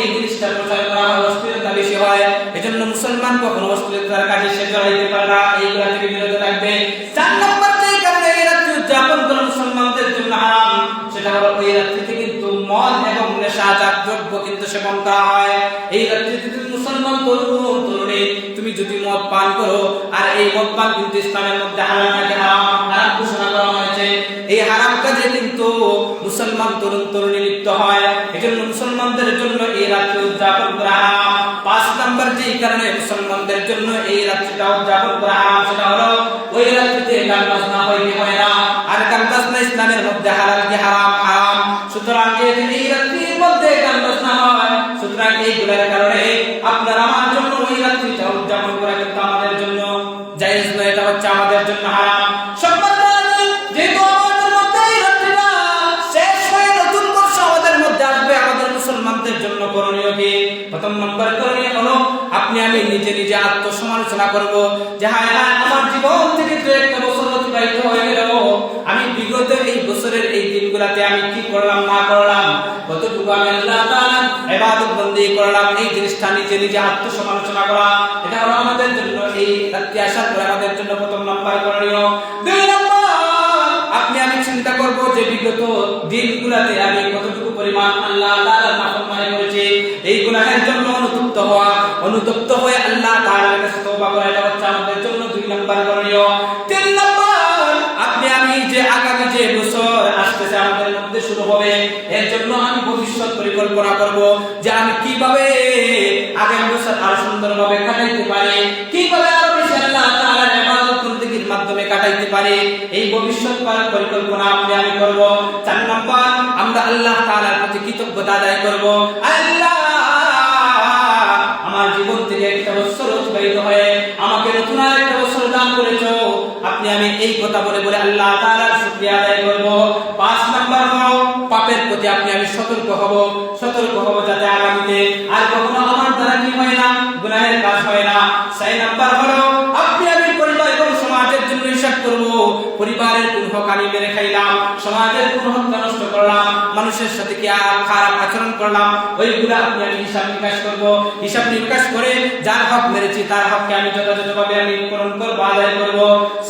এই জিনিসটা প্রচার করা হয়, অশ্লীলতা বেশি হয়, এজন্য মুসলমান কখনো অশ্লীলতার কাজে সে জড়াইতে পারে না, এইগুলা থেকে বিরত থাকবে। 4 নম্বর যে কারণে এই রাত্রি উদযাপন করা মুসলমানদের জন্য হারাম, সেটা হলো ওই রাত্রিতে কিন্তু মদ এবং নেশাজাত দ্রব্য কিন্তু সেবন করা হয়। এই রাত্রিতে তুমি মুসলমান তরুণ তরুণী, তুমি যদি মদ পান করো, আর এই মদ পান কিন্তু ইসলামের মধ্যে হারাম নাকি হারাম ঘোষণা করা হয়েছে, এই হারাম কাজে কিন্তু মুসলমান তরুণ তরুণী লিপ্ত হয়। এজন্য মুসলমানদের জন্য এই রাত্রি উদযাপন করা হারাম। 5 নম্বর যে কারণে মুসলমানদের জন্য এই রাত্রিটা উদযাপন করা হারাম, সেটা হলো ওই রাত্রিতে গান বাজনা হয় কি হয় না? জায়েজ নয়, এটা হচ্ছে আমাদের জন্য হারাম। সম্মানিত যেহেতু আমাদের মধ্যে এই রাত্রিটা শেষ হয়ে নতুন বর্ষ আমাদের মধ্যে আসবে, আমাদের মুসলমানদের জন্য করণীয় কি? প্রথম নম্বর করণীয় হলো আপনি আমি নিজে নিজে আত্মসমালোচনা করব যে হায় হায় আমার জীবন থেকে তো একটা বছর অতিবাহিত হয়ে গেল, আমি বিগত এই বছরের এই দিনগুলোতে আমি কি করলাম না করলাম, কতটুকু আমি আল্লাহ তাআলার ইবাদত বندگی করলাম, এই জিনিসটা নিজে নিজে আত্মসমালোচনা করা, এটা হলো আমাদের জন্য এই রাত্রি আসার পরে আমাদের জন্য প্রথম নম্বর করণীয়। দুই নম্বর আপনি আমি চিন্তা করব যে বিগত দিনগুলোতে আমি কতটুকু পরিমাণ আল্লাহ তাআলার নাফরমানি করেছি, এই গুনাহের জন্য অনুতপ্ত হয়ে আল্লাহ তাআলার কাছে তওবা করা, এটা হচ্ছে আমাদের জন্য দুই নম্বর করণীয়। তিন নম্বর আপনি আমি যে আগামী যে বছর আসতেছে আমাদের মধ্যে শুরু হবে, এর জন্য আমি ভবিষ্যৎ পরিকল্পনা করব যে আমি কিভাবে আগামী বছর আরো সুন্দরভাবে কাটাইতে পারি, কিভাবে আরো বেশি আল্লাহ তাআলার ইবাদত বندگির মাধ্যমে কাটাইতে পারি, এই ভবিষ্যৎ পরিকল্পনা আপনি আমি করব। চার নম্বর আমরা আল্লাহ তাআলার প্রতি কৃতজ্ঞতা আদায় করব, আল্লাহ আমার জীবন থেকে একটা বছর অতিবাহিত হয়ে আমাকে নতুন আরেকটা বছর দান করেছো, আপনি আমি এই কথা বলে বলে আল্লাহ তাআলার শুকরিয়া আদায় করব। পাঁচ নম্বর হলো পাপের প্রতি আপনি আমি সতর্ক হব যাতে আগামীতে আর কখনো আমার দ্বারা কি হয় না, গুনাহের কাজ হয় না। ছয় নম্বর হলো আপনি আমি পরিবার এবং সমাজের জন্য হিসাব করব, পরিবারের কোন হক আমি মেরে খাইলাম, সমাজের কোন হক নষ্ট করলাম, মানুষের সাথে কি খারাপ আচরণ করলাম, ওইগুলা আপনি আমি হিসাব নিকাশ করব। হিসাব নিকাশ করে যার হক মেরেছি তার হককে আমি যথাযথভাবে আমি পূরণ করব, আদায় করব।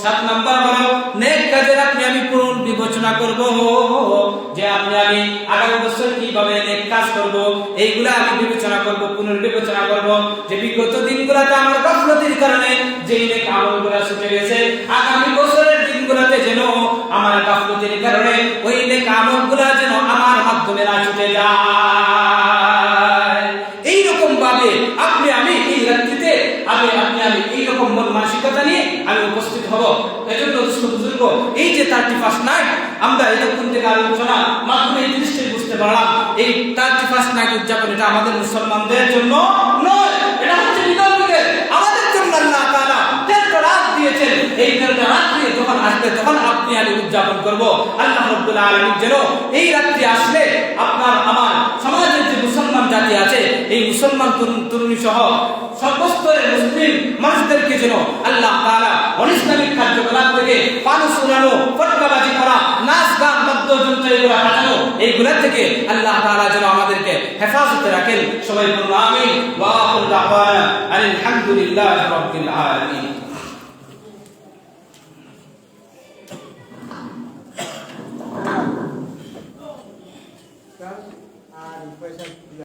সাত নম্বর হলো নেক কাজের আপনি আমি পূরণ বিবেচনা করব, যে আপনি আমি আগামী বছর কিভাবে নেক কাজ করব, এইগুলা আমি বিবেচনা করব, পুনর্বিবেচনা করব যে বিগত দিনগুলোতে আমার গাফলতির কারণে যেই নেক আমলগুলো ছুটে গেছে, আগামী বছরের দিনগুলোতে যেন আমার গাফলতির কারণে ওই নেক আমলগুলো যেন আমার মাধ্যমে না ছুটে যায়। এইরকম ভাবে আপনি আমি এই রাত্রিতে আপনি আমি এইরকম মন মানসিকতা নিয়ে আমি উপস্থিত হব। এজন্য বুজুর্গ এই যে 31 নাইট আমরা এতক্ষণ থেকে আলোচনা মাধ্যমে এই জিনিসটা বুঝতে পারলাম, এই 31 নাইট উদযাপন এটা আমাদের মুসলমানদের জন্য নয়, এটা হচ্ছে বিকল্পের আমাদের জন্য আল্লাহ তাআলা 13টা রাত দিয়েছেন। এই 13টা রাত্রি যখন আসবে তখন আপনি আমি উদযাপন করব। আল্লাহ রাব্বুল আলামিন যেন এই রাত্রি আসলে আপনার আমার সমাজের যে মুসলমান জাতি আছে এই মুসলমান তরুণী সহ সর্বস্তরের মুসলিম মানুষদেরকে যেন আল্লাহ তাআলা অনিসলামিক কার্যকলাপ থেকে পান শোনানো, ফটকাবাজি করা, নাচ গান বাদ্যযন্ত্র এগুলো বাজানো, এইগুলা থেকে আল্লাহ তাআলা যেন আমাদেরকে হেফাজতে রাখেন। সবাই বলুন আমিন। ওয়া আখিরু দাওয়ানা আলহামদুলিল্লাহি রাব্বিল আলামিন।